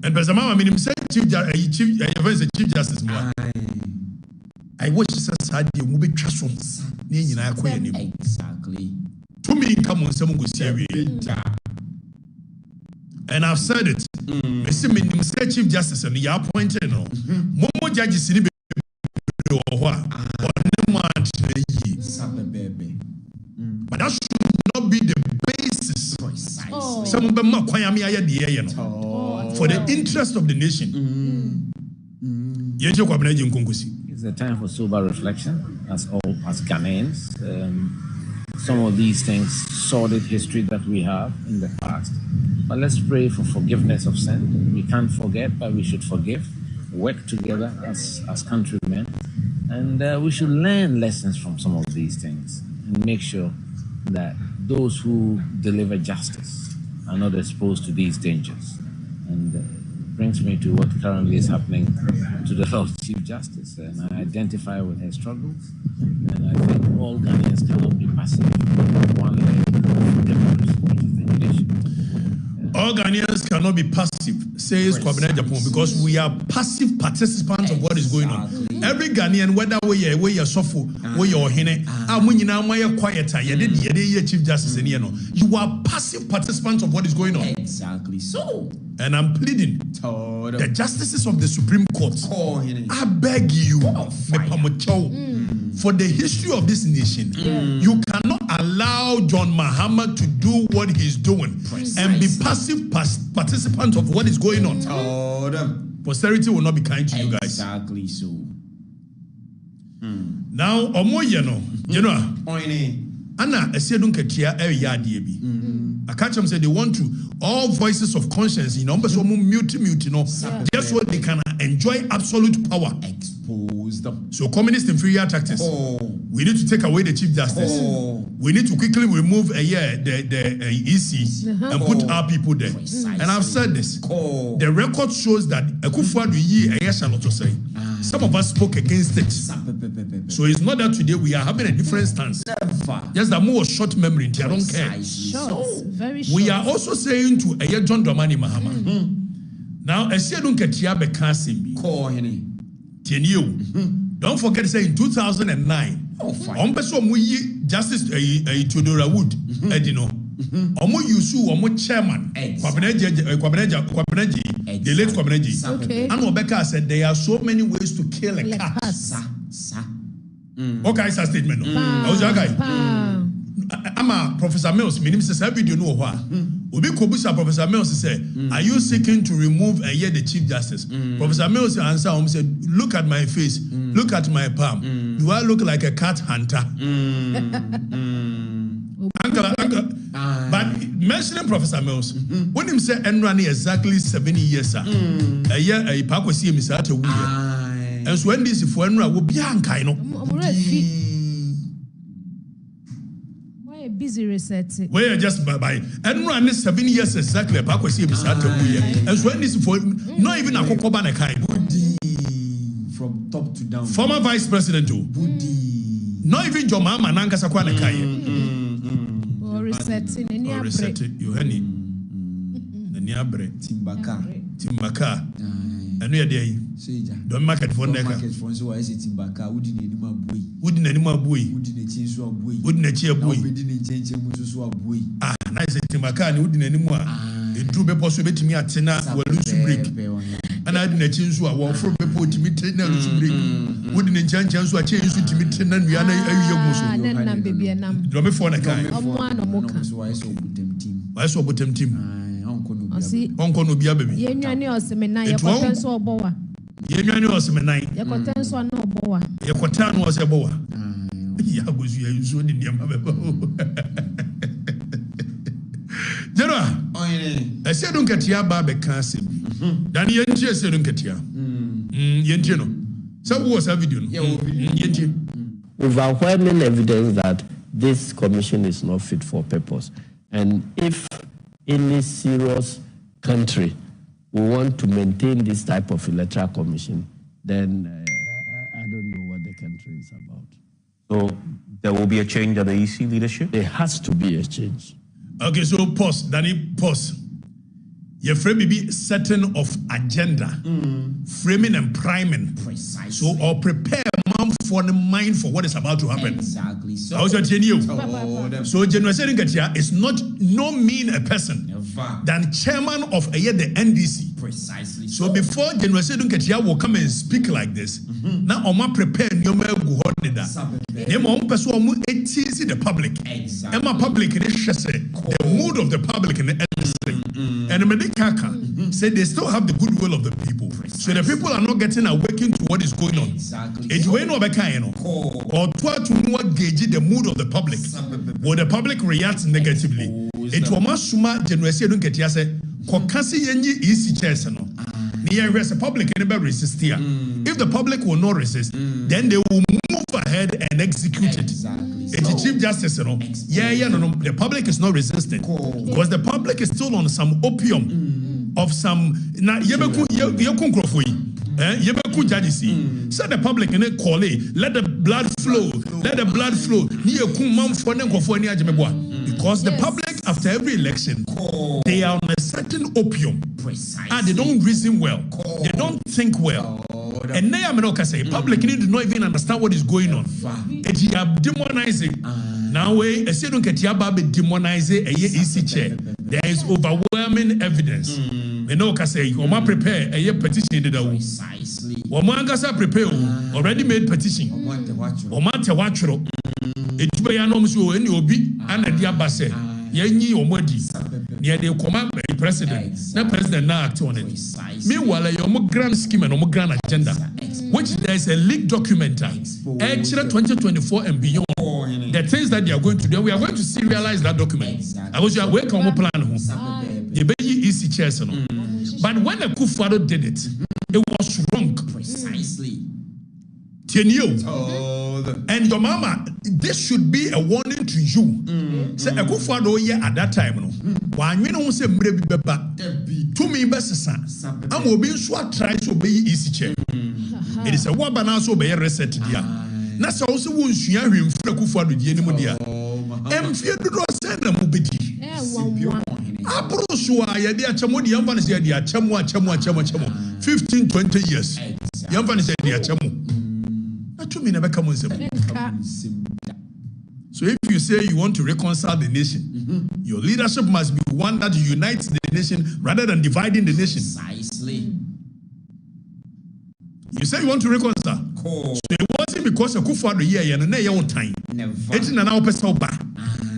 and President Mama, I mean, him said Chief Justice. I watch Saturday movie Trason. Exactly. To me, come on, some good and I've said it. Mr. Chief Justice and you appointed no. Momo judges in the but that should not be the basis. Some of them for the interest of the nation. It's a time for sober reflection, as Ghanaians. Some of these things, sordid history that we have in the past. But let's pray for forgiveness of sin. We can't forget, but we should forgive. Work together as countrymen. And we should learn lessons from some of these things and make sure that those who deliver justice are not exposed to these dangers. And brings me to what currently is happening to the Lord Chief Justice. And I identify with her struggles. And I think all Ghanaians cannot be passive. One leg of democracy, which is the judiciary. All Ghanaians cannot be passive, says Kwabena Japan, because we are passive participants of what is going on. Every Ghanaian, whether we are Sofo, we are Hene, quieter, Chief Justice, you are passive participants of what is going on. Exactly so. And I'm pleading the justices of the Supreme Court, I beg you, for the history of this nation, you cannot allow John Mahama to do what he's doing and be passive participants of what is going on. Posterity will not be kind to you guys. Exactly so. Now, Anna, I catch them say they want to all voices of conscience, just so they can enjoy absolute power. Expose them. So communist inferior tactics. We need to take away the Chief Justice. We need to quickly remove the EC and put our people there. And I've said this. The record shows that some of us spoke against it. So it's not that today we are having a different stance. Just that more short memory. I don't care. Very short. We are also saying to John Dramani Mahama. Now, I say don't get Tiabe Kasim. Don't forget to say in 2009, Justice Theodora Wood, Omo Yusu, Omo Chairman, Kwabeneji, the late Kwabeneji. And Obeka said there are so many ways to kill a cat. Okay, it's a statement. I'm a Professor Mills, meaning says every video know what. Obi Kobusa Professor Mills said, are you seeking to remove the Chief Justice? Professor Mills answered, said, look at my face, look at my palm. Do I look like a cat hunter? Uncle. But mentioning Professor Mills, when him said Enrani exactly 70 years, a year a park was see him at a week. And so when this if Enra will be unkind. Busy researching. We are just by and run 7 years exactly. Back we see him start to and so when this for not even a Kokobana kind from top to down. Former Vice President too. Not even your mama Nanga Sakwana Kai. Or researching any you honey. The Niabre Timbaka. And we are there. Don't market for Neka. So I sit in Baka, wouldn't any more boy. Wouldn't any more boy. Wouldn't a change of boy. Wouldn't a cheer boy. Didn't change a boy. Ah, nice Timbaka, and wouldn't any more. It drew a possibility me at Tina, will lose to break. And I didn't change to a wall from people to meet Tina to break. Wouldn't a chance to change to meet Tina and Rihanna every young baby and I'm Drummer for a kind. So I saw them team. I saw Bottom team. Uncle no be a baby. Yenny or Semina, your potential or boa. Yenny or Semina, your potential no boa. Your Cotan was a boa. Yagus, you soon in your General, I said, don't get your barber cancer. Danny Yenty said, don't get ya. Yentino. So, what was a video? Yenty. Overwhelming evidence that this commission is not fit for purpose. And if any serious country will want to maintain this type of electoral commission, then I don't know what the country is about. So there will be a change at the EC leadership? There has to be a change. Okay, so pause. Danny, pause. Your frame be setting of agenda, framing and priming. Precisely. So, or prepare for the mind for what is about to happen. Exactly. So, I was telling you. So General Sedenkatia is no mean a person than chairman of the NDC. Precisely. So before General Sedenkatia will come and speak like this, now Oma prepare Nyoma Guhodida. Nemo person see the public. Exactly. Emma public the mood of the public in the and the Medicaka said they still have the goodwill of the people. So the people are not getting awakened to what is going on. Exactly. It will not be or try to gauge the mood of the public. Will the public react negatively? It will must suma generation don't get say kokasi yenyi easy chairs no. Near the public never resist here. If the public will not resist, then they will move ahead and execute it. It's the Chief Justice, no. The public is not resisting because the public is still on some opium of some. Na yebeku jadisi. So the public in it call it. Let the blood flow. Let the blood flow. Because the public after every election, they are on a certain opium. And they don't reason well. They don't think well. And now I'm not say public need to not even understand what is going on. And you are demonizing. Now I say don't get yababe demonizing a easy chair. There is overwhelming evidence. You know, say Oma prepare a petition in the Precisely. Omangasa prepare already made petition. Oma te watchro. It be anomsu any obi and a diabase. Yenyi omodi. Near the command president. The president now act on it. Meanwhile, your grand scheme and grand agenda, which there is a leaked document, extra 2024 and beyond. The things that they are going to do, we are going to serialize that document. I was your work on my plan. The baby easy chairs. But when the Kufado did it, it was wrong. Precisely. And your mama, this should be a warning to you. Say a Kufado at that time. When you don't say beba to me best I'm will be so try to be easy chair. It is a wabana so be reset dia. That's also won't you him for Kufado the anymore dia. Fear to send them obedi. Abrosua ya dia chamodi yamfani say dia chamo 15-20 years. Yamfani say dia chamo. To me never come on. So if you say you want to reconcile the nation, your leadership must be one that unites the nation rather than dividing the nation. Precisely. You say you want to reconcile. So it wasn't because of Kufado here and na your time. It's na now person ba.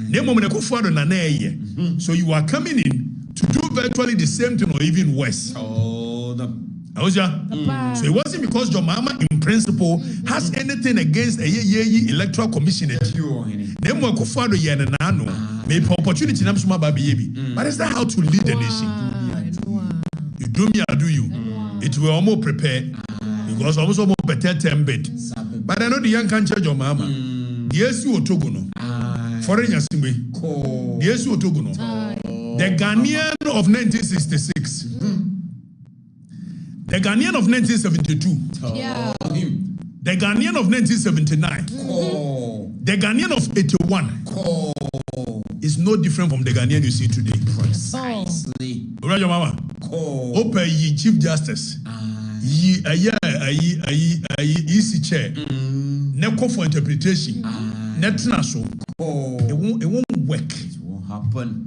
Na moment Kufado na ye. So you are coming in to do virtually the same thing or even worse. So it wasn't because your mama in principle has anything against a electoral commission. Then we Kufado yen and nano may opportunity nam suma baby. But is that how to lead the nation? You do me, I do you. It will almost prepare because almost better 10 bed. But I know the young can't charge your mama. Yes, you Togo no. Foreign Yasimbe. Yes, you Togo no. The Ghanaian of 1966. The Ghanaian of 1972. The Ghanaian of 1979. The Ghanaian of 81 is no different from the Ghanaian you see today. Precisely. Right, your mama. Open ye Chief Justice. Ye easy chair. Neko for interpretation. Netina so. It won't work. It won't happen.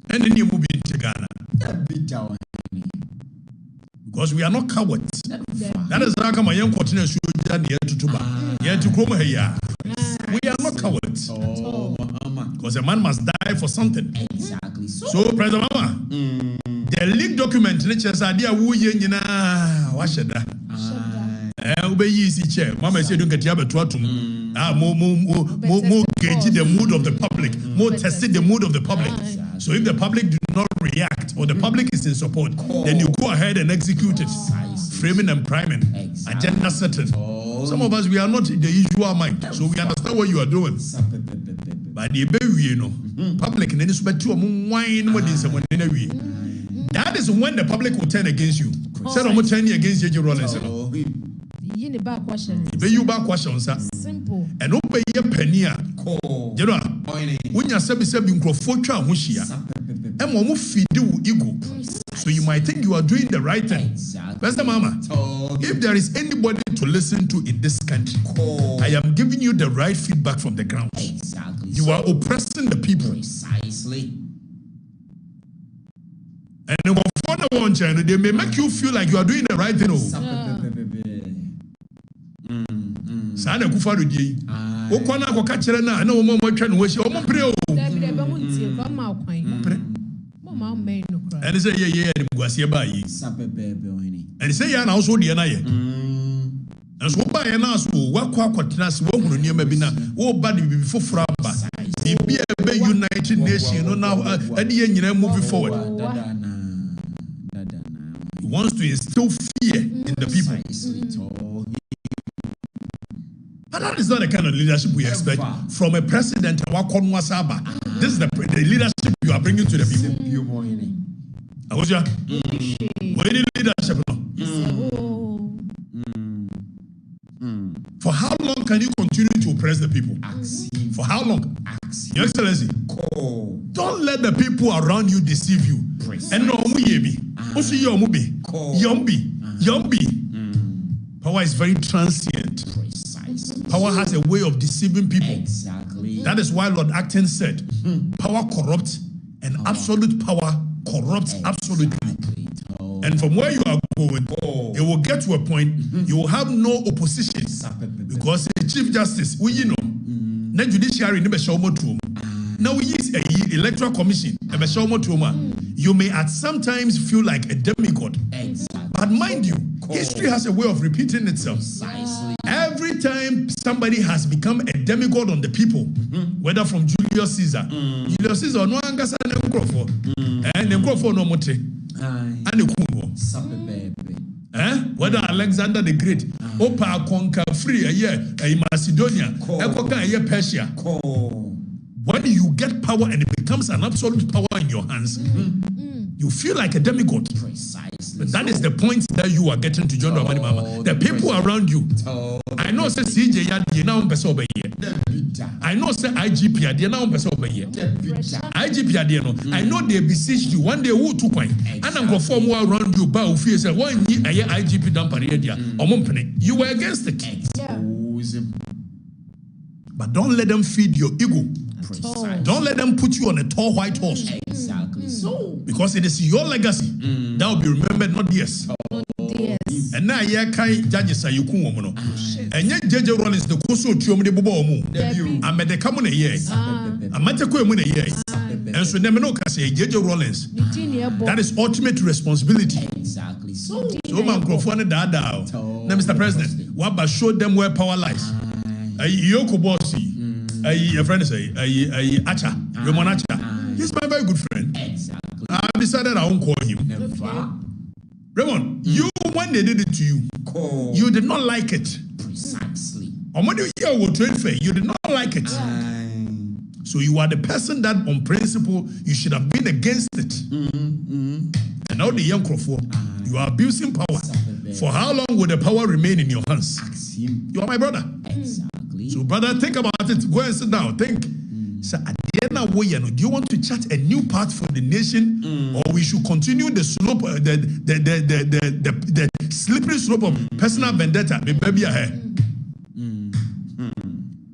And then you move into Ghana. Because we are not cowards. That is how come I am continuing to we are not cowards. Because a man must die for something. Exactly. So President Mama, the leaked document, let's idea who washada. Easy chair. Mama said, don't get more gauge the mood of the public, more tested the mood of the public. So if the public do not react or the public is in support, then you go ahead and execute it. Framing and priming, agenda setting. Some of us, we are not the usual mind, so we understand what you are doing. But the baby, public, that is when the public will turn against you. Said I'm turning against J.J. Rollins. You back questions. You back questions, sir. Simple. And open your penny. You know, when you say, microphone, and feed you ego. So you might think you are doing the right thing. Pastor Mama, if there is anybody to listen to in this country, I am giving you the right feedback from the ground. Exactly. You are oppressing the people. Precisely. And they may make you feel like you are doing the right thing. Sana kufaru di. Okwana ko ka kire na na wo mo twa no hye o mo pre o. And say yeah mguase ba yi. And say ya na so de na ye. And so ba ye na so wakwa kwatena se wo hunu niam bi na wo ba de bibi foforo aba. Bibi e be United Nations no now and ye nyina move forward. He wants to instill fear in the people. But that is not the kind of leadership we expect from a president. This is the leadership you are bringing to the people. What is leadership now? For how long can you continue to oppress the people? For how long? Your Excellency, don't let the people around you deceive you. And no, power is very transient. Power has a way of deceiving people. Exactly. That is why Lord Acton said, power corrupts and absolute power corrupts absolutely. And from where you are going, it will get to a point you will have no opposition because the Chief Justice, you know, the judiciary never show more to him. Now we use a electoral commission, you may at sometimes feel like a demigod. But mind you, history has a way of repeating itself. Every time somebody has become a demigod on the people, whether from Julius Caesar, no angasa ne nkrofo, ne nkrofo no mote, ane kunwo. Whether Alexander the Great, Opa conquer free a Macedonia, a Persia. When you get power and it becomes an absolute power in your hands, you feel like a demigod. But that is the point that you are getting to John Dramani Mama. The people around you. I know say CJ you now over here. I know say IGP you now over here. IGP no. I know they beseech you one day who to coin. And I'm going to form around you ba fear say one year IGP dampare dia. You were against it. But don't let them feed your ego. Don't let them put you on a tall white horse. Exactly. So, because it is your legacy that will be remembered, not theirs. And now, judges are you kumono. And yet, Judge Rollins the Koso Tium de Bobomu. I met the common a year. I met a queer a year. And so, Nemenoka say, Judge Rollins. That is ultimate responsibility. Exactly. So, microphone dada. Now, Mr. President, what about show them where power lies? Yoko Bossi. A friend say, Acha, Ramon Acha. He's my very good friend. Exactly. I decided I won't call him. Ramon, you, when they did it to you, you did not like it. Precisely. And when you hear what trade fair, you did not like it. So you are the person that, on principle, you should have been against it. And now the young Crawford, you are abusing power. For how long will the power remain in your hands? You are my brother. Exactly. So, brother, think about it. Go and sit down. Think. So, at the end of the way, do you want to chart a new path for the nation, or we should continue the slope, the slippery slope of personal vendetta? Baby,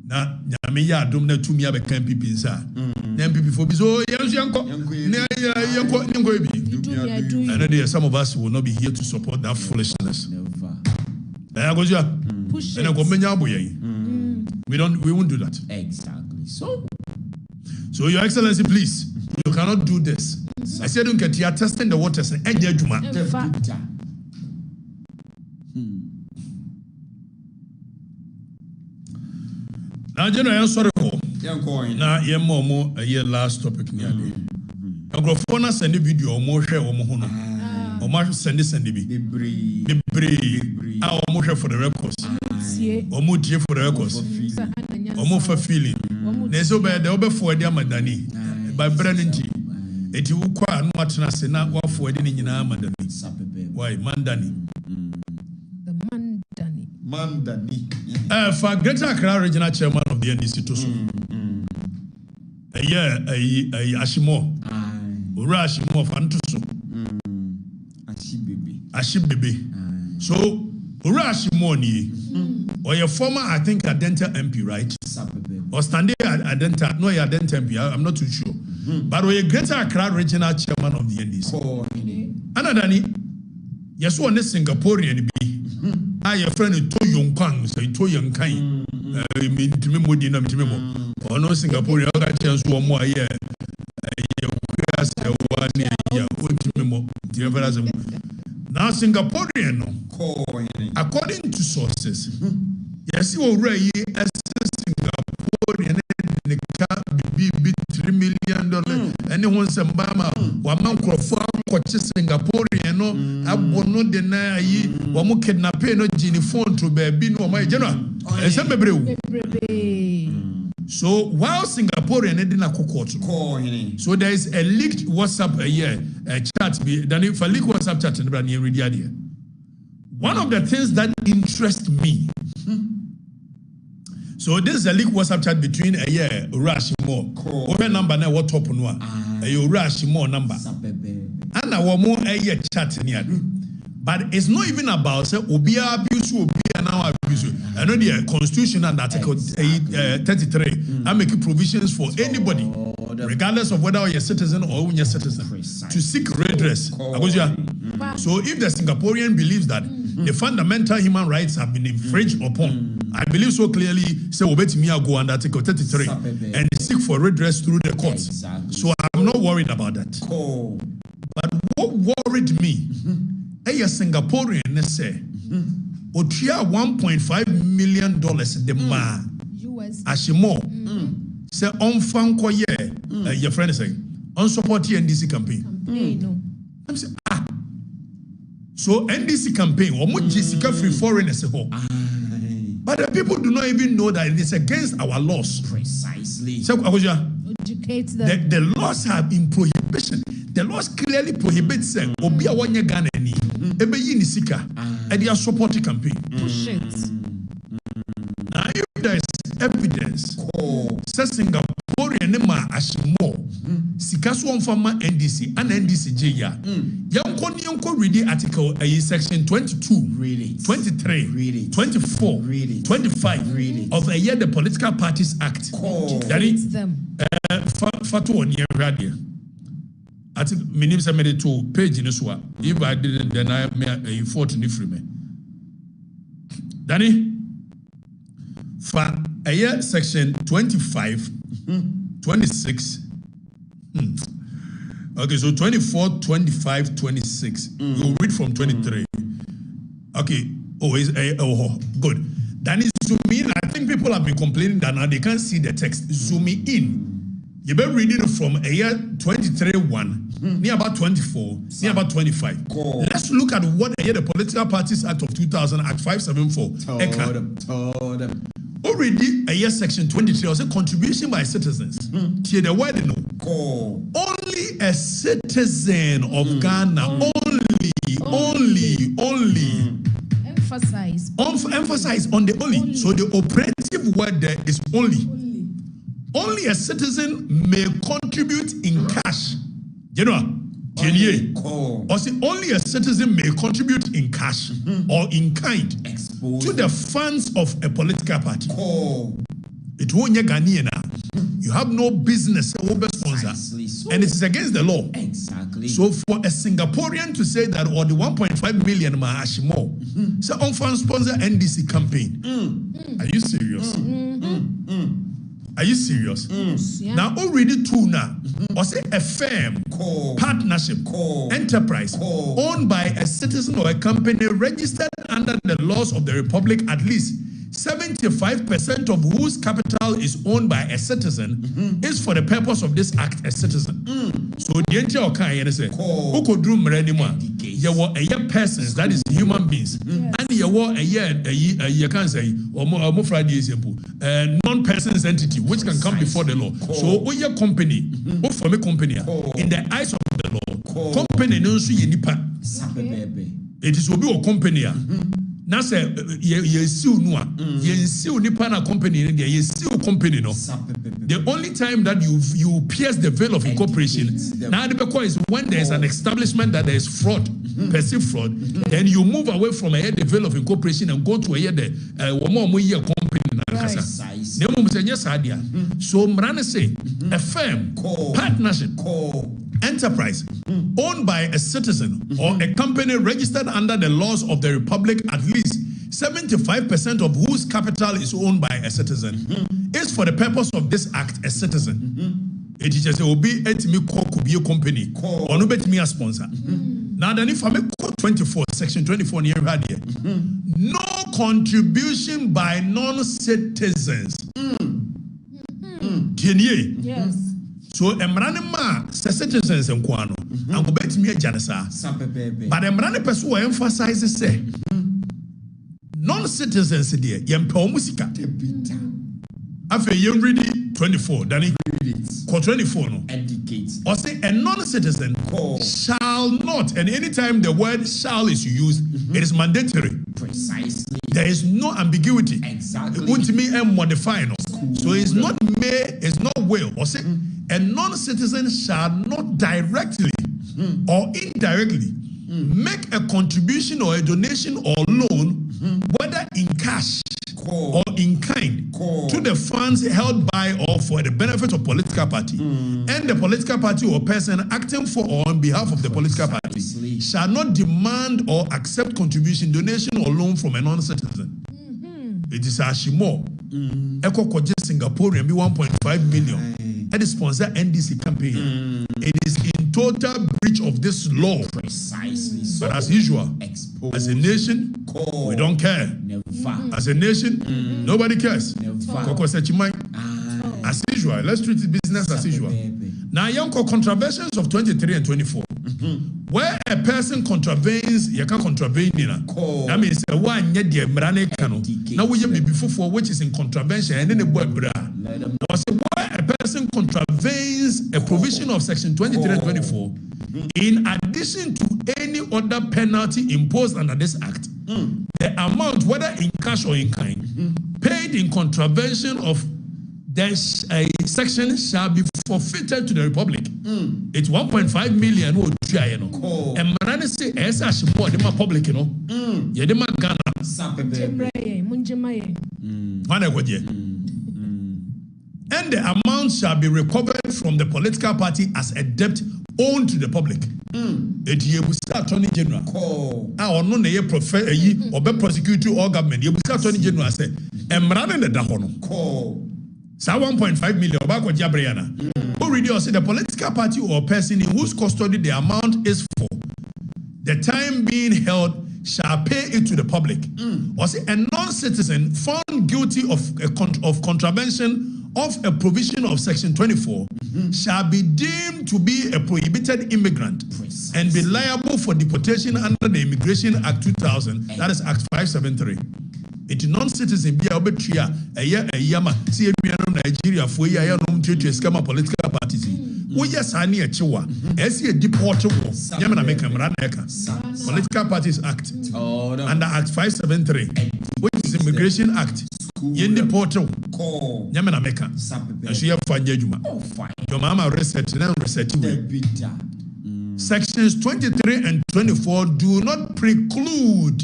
now, Yamiya don't know to me about people inside. Then people for so and some of us will not be here to support that foolishness. We won't do that. Exactly. So, Your Excellency, please, you cannot do this. I said, don't get here testing the waters and now, General, I'm sorry. Now, you're more a year last topic nearly. I'm going to send a video or more share or more. Or more send this and be our more for the records. Or more dear for the records. Or more for feeling. There's over the over for their Madani by Brennan G. It will quite much as not what for any in our Madani. Why, Mandani? Mandani. For Greater Accra Regional Chairman of the NDC to a year, a Ashimo, or Ashimo of Antusu. Ashibebe. So Urashimoni or your former, I think, Adenta MP, right? Or standing Adenta, no, Adenta MP, I'm not too sure. But we're Greater Accra Regional Chairman of the NDC. Anadani, yes, one is Singaporean be. I your friend to young Kang, say to young kind. Mean to me, Modina, or no Singaporean, I got chance one more year. Now Singaporean, according to sources, yes, you already as Singaporean be $3 million. Anyone some Bama, one man crofam, coaches Singaporean, no, I will not deny ye, one more kidnapping, no genie phone to be no my general. So while Singaporean didn't court, so there is a leaked WhatsApp a chat. Then if a leaked WhatsApp chat, one of the things that interest me. So this is a leaked WhatsApp chat between Urashimo. Over number now what top on one Urashimo number. And our more chat near. But it's not even about say obia abuse obia now abuse. I know the Constitution and Article 33 are making provisions for anybody, regardless of whether you're a citizen or you're a citizen, to seek redress. So if the Singaporean believes that the fundamental human rights have been infringed upon, I believe so clearly, say obetimi go under Article 33 and seek for redress through the courts. So I'm not worried about that. But what worried me, a Singaporean say, Otria $1.5 million the ma Ashimo say on fanko your friend is saying on support NDC campaign. I'm saying so NDC campaign or Jessica free foreigners but the people do not even know that it is against our laws. Precisely. So educate them. The laws have in prohibition. The laws clearly prohibit saying obi a wanya Ghana ni ebe yi ni sika e dey support the campaign. Push it. Now if there is evidence say Singaporean ma ashimo sika so on farmer NDC and NDC ya yanko read article section 22 really 23 really 24 really 25 really of the Political Parties Act that is fatu on radio. I think my name is to page in this one. If I didn't, then I may fought in the free me. Danny, for a year section 25, 26. Okay, so 24, 25, 26. We'll read from 23. Okay. Good. Danny, zoom in. I think people have been complaining that now they can't see the text. Zoom in. You've been reading from a year 23-1, near about 24, near about 25. Let's look at what the Political Parties Act of 2000, Act 574. Already a year section 23 was a contribution by citizens. Here the word only a citizen of Ghana, only. Emphasize on the only. So the operative word there is only. Only a citizen may contribute in cash. You know, or say only a citizen may contribute in cash or in kind to the funds of a political party. It won't be Ghanaian. You have no business sponsor, and it is against the law. Exactly. So for a Singaporean to say that or the 1.5 million mahashimo, say on fund sponsor NDC campaign. Are you serious? Are you serious? Yeah. Now already two now, or say a firm, partnership, enterprise, owned by a citizen or a company registered under the laws of the Republic, at least 75% of whose capital is owned by a citizen is for the purpose of this act a citizen. So the entire kind say, who could do more? You were a year persons, that is human beings, and you were a year you can say or more Friday simple non-persons entity which can come before the law. So we your company, or from a company in the eyes of the law, company no so nipa. It is obi or company. Now say you sue no, you sue nipa na company in there, you sue company no. The only time that you pierce the veil of incorporation now the is when there is an establishment that there is fraud perceived fraud, then you move away from a the veil of incorporation and go to a the year company. So Mrana say a firm, partnership, enterprise owned by a citizen or a company registered under the laws of the Republic, at least 75% of whose capital is owned by a citizen, is for the purpose of this act a citizen. It is just be at me could be a company or no bet me a sponsor. Now then if I make 24, section 24 near here, no contribution by non-citizens. Yes. So emranima citizens and kwano and go bet me a janasa. But emrani person emphasizes say non-citizens there yempo musika. After you read 24, Danny, 24 no. Or say a non-citizen shall not, and anytime the word shall is used, it is mandatory. Precisely. There is no ambiguity. Exactly. It won't be modified. So it's not may, it's not will. Or say a non-citizen shall not directly or indirectly make a contribution or a donation or loan, whether in cash or in kind, to the funds held by or for the benefit of political party, and the political party or person acting for or on behalf of the political party shall not demand or accept contribution, donation or loan from a non-citizen. It is a shimo. Eko koje Singaporean be 1.5 million. And sponsor NDC campaign. It is in total breach of this law. Precisely. But as usual, as a nation, we don't care. As a nation, nobody cares. As usual, let's treat the business as usual. Now, young contraventions of 23 and 24. Where a person contravenes, you can contravene. That means one yet the Mrane cano. Now we have before which is in contravention and then the word bra. Where a person contravenes a provision of section 23 and 24, in addition to any other penalty imposed under this act, the amount, whether in cash or in kind, paid in contravention of this section shall be forfeited to the Republic. It's 1.5 million. And Marani say, as I should more the public, you know. Yedema Ghana. And the amount shall be recovered from the political party as a debt owed to the public. It Yebusa Attorney General. Our non a prefer or be prosecutor or government. Yebusa Attorney General say, and Marani the Dahono. So 1.5 million Obako Jabriana. Who read say the political party or person in whose custody the amount is for the time being held shall pay it to the public. Or say a non-citizen found guilty of contravention of a provision of section 24 shall be deemed to be a prohibited immigrant and be liable for deportation under the Immigration Act 2000, that is Act 573. It is non-citizen be a betria a yama see Nigeria for ya no to scam political parties. We yes ani a chiwa. As a deported Yamana make Political Parties Act under Act 573, which is Immigration Act. Yendi portal Yamana Meka. And she have fun judgment. Your mama reset and reset. Sections 23 and 24 do not preclude,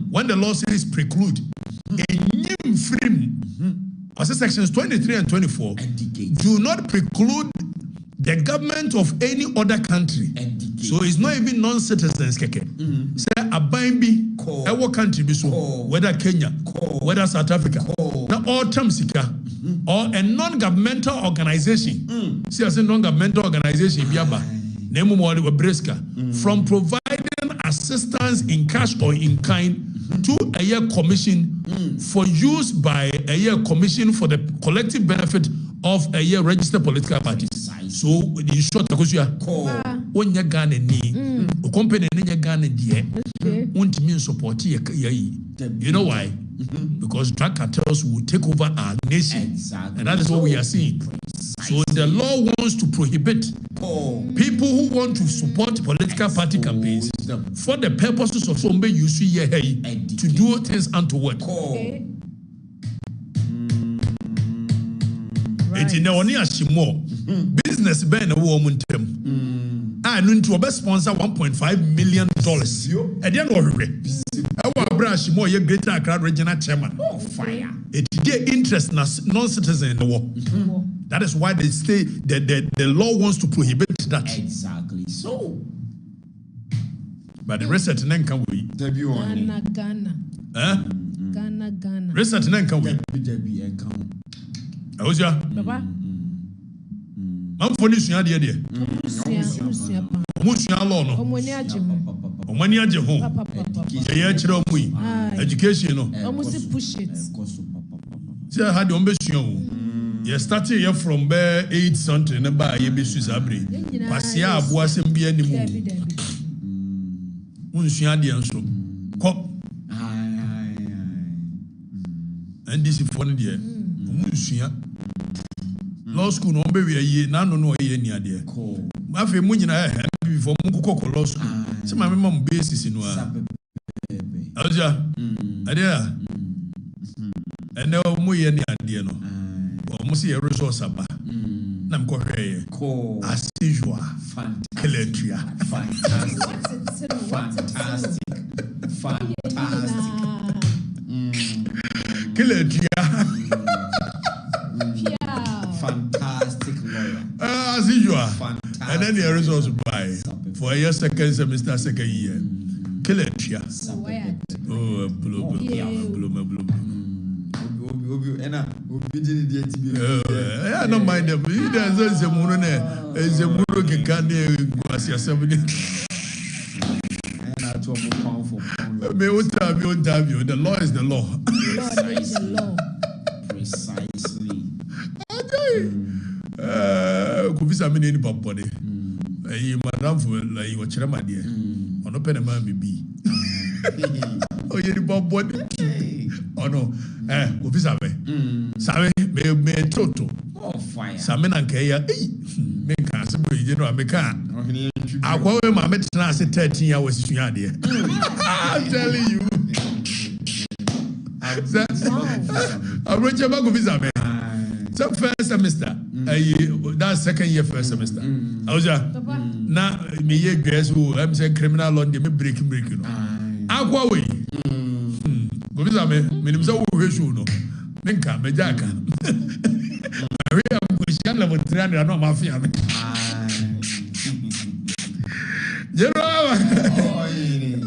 when the law says preclude, sections 23 and 24 do not preclude the government of any other country. So it's not even non-citizens. Say a Bambi, our country, whether Kenya, whether South Africa, now all terms or a non-governmental organization. See, as a non-governmental organization, from providing assistance in cash or in kind to a year commission for use by a year commission for the collective benefit of a year registered political parties. So in short, because you are when you Ghana ni company in Ghana dear won't mean support you know why? Because drug cartels will take over our nation, and that is what we are seeing. So the law wants to prohibit people who want to support political party campaigns for the purposes of somebody you see here to do things untoward. It's in the only ashimo business ben a woman term. no into a sponsor $1.5 million. And then our branch more ye greater Accra regional chairman. Fire. It did interest non-citizen in the war. That is why they say the law wants to prohibit that. Exactly. So but the research then can we Ghana. Ghana. Research then can we Papa. I'm for this year, dear. Law, no. Omani aje home. Education, Almost push it. See, I had the you started here from 8 something and by ye be Susabre. Pasia Boasem be any more. Unsiadian so. Cop. And this is funny, dear. Munsia. Law school no be ye, none no ye near dear. Mafe Munina before Muko law school. Some my mom basis in one. Alja, Adia. And now Muye near dear no. Almost a resource about. Nam Korea. As usual. Fantastic. Fantastic lawyer. As usual. And then the resource buy for your second semester, second year. Kiletria. Oh, blue. I don't mind them. There's a moon is a moon can was your 70. The law is the law. Precisely. Could be some in the body. Madame for like your chairman, dear. On open a man be. Oh, you're Bob body. Oh no, Officer, Sabe, me toto. Oh, fire. Samen and Kaya, make us a bridge, you know, I make a. I go my metal 13 hours, you are dear. I'm telling you. I'm rich about Officer. So, first semester, that's second year, first semester. I was now, me, guess who I'm saying criminal law, they may breaking. I'll go away. Officer, me, so we should know. Minka, Majaka. I am level 300, not mafia. General,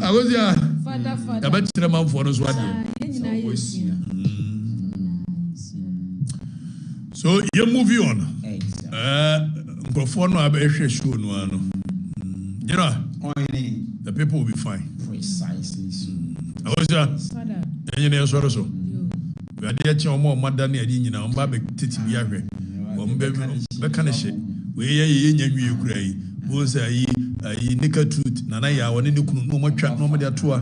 I was here. I bet you the man for us one. So you move on. Go for no abeshe show no. You know, the people will be fine. Precisely so. I was here. And you so. We are there to more than a dinner on Baby Titi Biawe. Becanish. We are Ukraine. Was a nickel truth. Nanaya, one in no more trap, no more tour.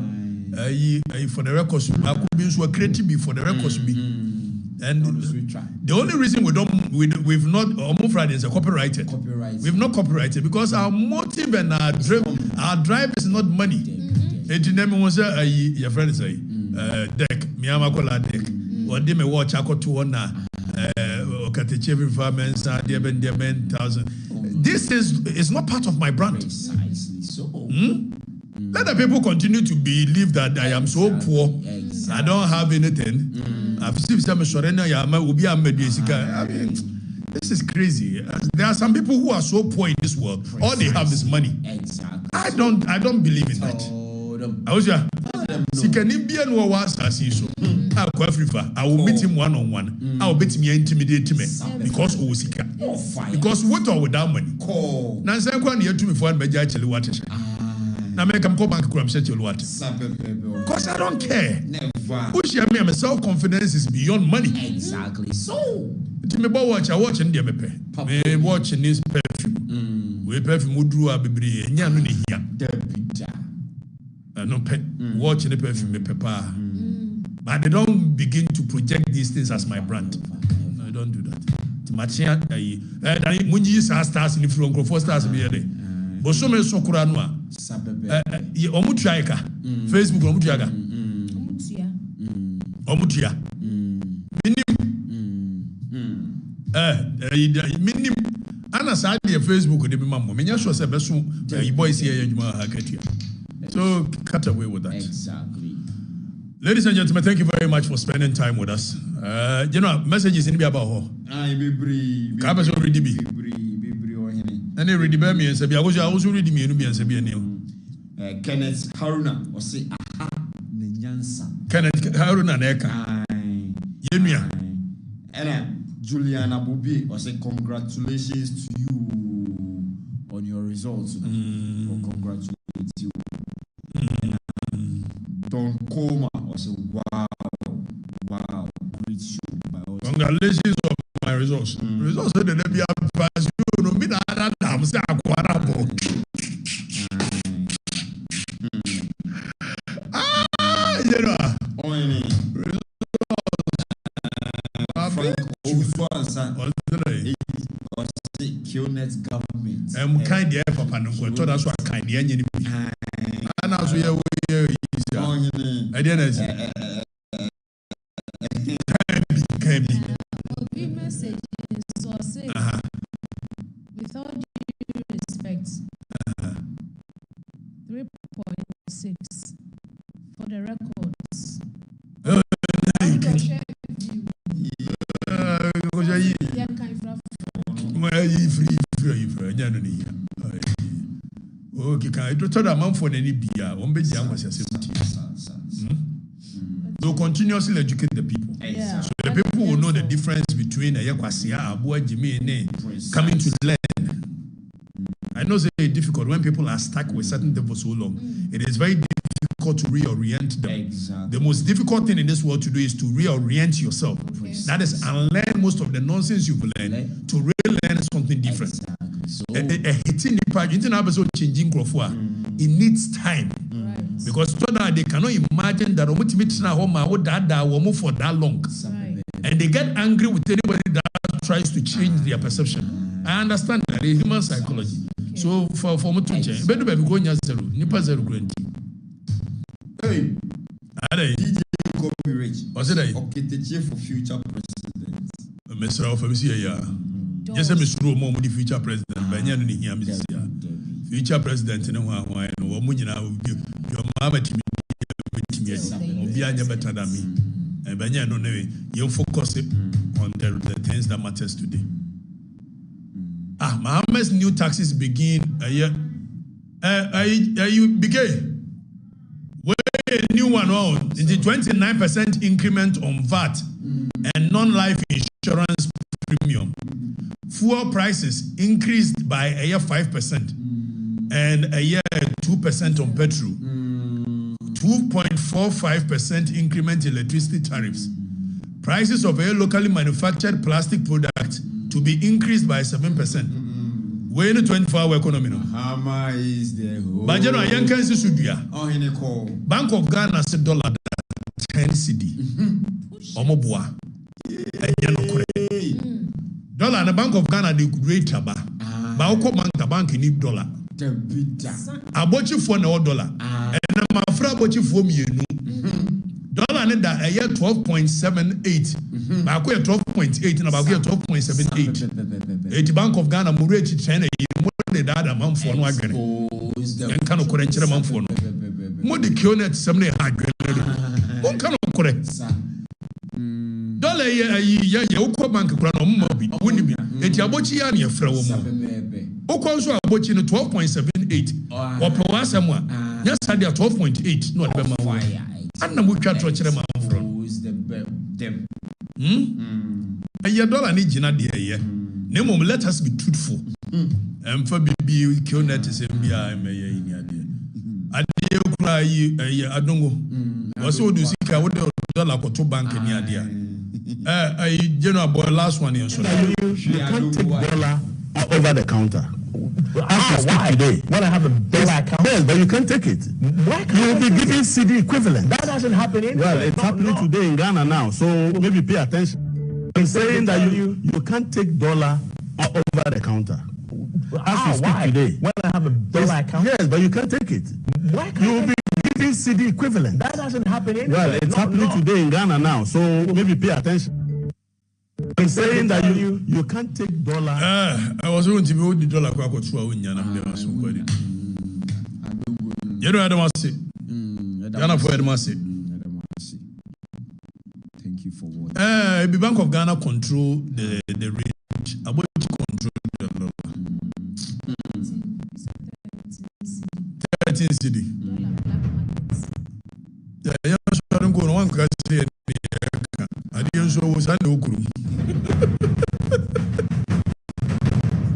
For the records, I could be so creative for the records. And the only reason we've not Omo Friday is a copyrighted. We've not copyrighted because our motive and our drive is not money. Your friend say deck, Miamakola deck. What they may watch I got 200 Okatakyie Afrifa Mensah dear 10,000. This is not part of my brand. Precisely so. Let the people continue to believe that I am so poor. I don't have anything. This is crazy. There are some people who are so poor in this world. All they have is money. Exactly. I don't believe in that. I was Afrifa. I will meet him one-on-one. I will bet him intimidate him because we Sika. Because what are without money? Now say one year to me for actually what is. Now make them go back to what? Because I don't care. Push me, my self-confidence is beyond money. Exactly. So me watch in the me watching this perfume. We perfume would draw a baby and yan here. No pet watching the perfume pepper. But they don't begin to project these things as my brand. No, I don't do that. Machia Munji stars in the front of 4 stars be there. But so many Sokuranwa. Omutriaka. Facebook Omutriaka. Omutia. Minim. Minim. And Ghana side Facebook de be mammo. Me sure say beso you boys here adwuma Akatua. So cut away with that. Exactly. Ladies and gentlemen, thank you very much for spending time with us. Messages in be about ho. Be Ka be so ready be. Any ready be me say be I was ready me no be say be any. Kenneth Haruna or say aha ne nyansa. Kenneth Haruna na eka. Yenua. Juliana Bobi or say congratulations to you on your results. Congratulations you. Don Koma or say wow, great show. Congratulations on my results. Results so they be pass you no me na am say akwara bo. Kind of papa no go to that's what kind the enye ni bi ana so ye we I didn't say can be Obi message so say with all due respect 3.6 for the records. Okay, can I do a month for any beer? So continuously educate the people. Yeah. So the people will know the difference between a Yakwasia, Abua, Jimmy, and coming to learn. I know it's difficult when people are stuck with certain things for so long. It is very difficult to reorient them. Exactly. The most difficult thing in this world to do is to reorient yourself. That is unlearn most of the nonsense you've learned to relearn something different. Exactly. So, changing it needs time. Because they cannot imagine that for that long. And they get angry with anybody that tries to change their perception. I understand that in human psychology. So for me to change, better be going zero, nipa zero guarantee. Hey, DJ copyright. What's it? Okatakyie for future president. Mensah for me see ya. Just say Mr. Mo the future president. Banya no here me see ya. Future president no ho ho no wo mu nyina your mama timi obi anya better than me. And Banya no you focus on the things that matters today. Mohammed's new taxes begin you begin. A new one on the 29% increment on VAT and non-life insurance premium. Fuel prices increased by a year 5% and a year 2% on petrol. 2.45% increment in electricity tariffs. Prices of a locally manufactured plastic product to be increased by 7%. We're in a 24-hour economy now. How is the whole? But you know, young Kensi Sudia. Bank of Ghana said $10 cedi. Omoboa. Dollar and the Bank of Ghana they rate taba. But bank need dollar. Abochi for no dollar. And my friend abochi for me dollar need that a year 12.78. But 12.8 and about 12.78. The Bank of Ghana mureti China more than that amount for no again. And cannot correct your amount for no. More the Kionet 700. One cannot correct. Dollar ya bank grano mobi. Wouldn't be. It's abochi and your friend. Okonso abochi no 12.78. Or Prowasamwa. Yes, I did 12.8. No, and the mucha trotch them from. A year dollar need Gina dear. Nemo, let us be truthful. And for BB, Kionet is MBI, may in your dear. I dare cry, I don't go. Was so do seek out the dollar or two bank in your dear. A general boy last one year. So you can't take dollar over the counter. Why? Today, when I have a dollar account, yes, but you can't take it. Why can't you will be giving CD equivalent? That doesn't happen anywhere. Well, it's happening today in Ghana now, so maybe pay attention. I'm saying that you can't take dollar over the counter. As we speak today, when I have a dollar account, yes, but you can't take it. Why can't you will be giving CD equivalent? That doesn't happen anywhere. Well, it's happening today in Ghana now, so maybe pay attention. I'm saying that you can't take dollar. I was going to be with the dollar kwa kwa tuwa unyana mdewa sukwadi. Yedo adamasi. Ghana for adamasi. Thank you for what. The Bank of Ghana control the rate. About to control the dollar. 13 cedi. Yeah, you don't go on one question. I didn't show was an okuru.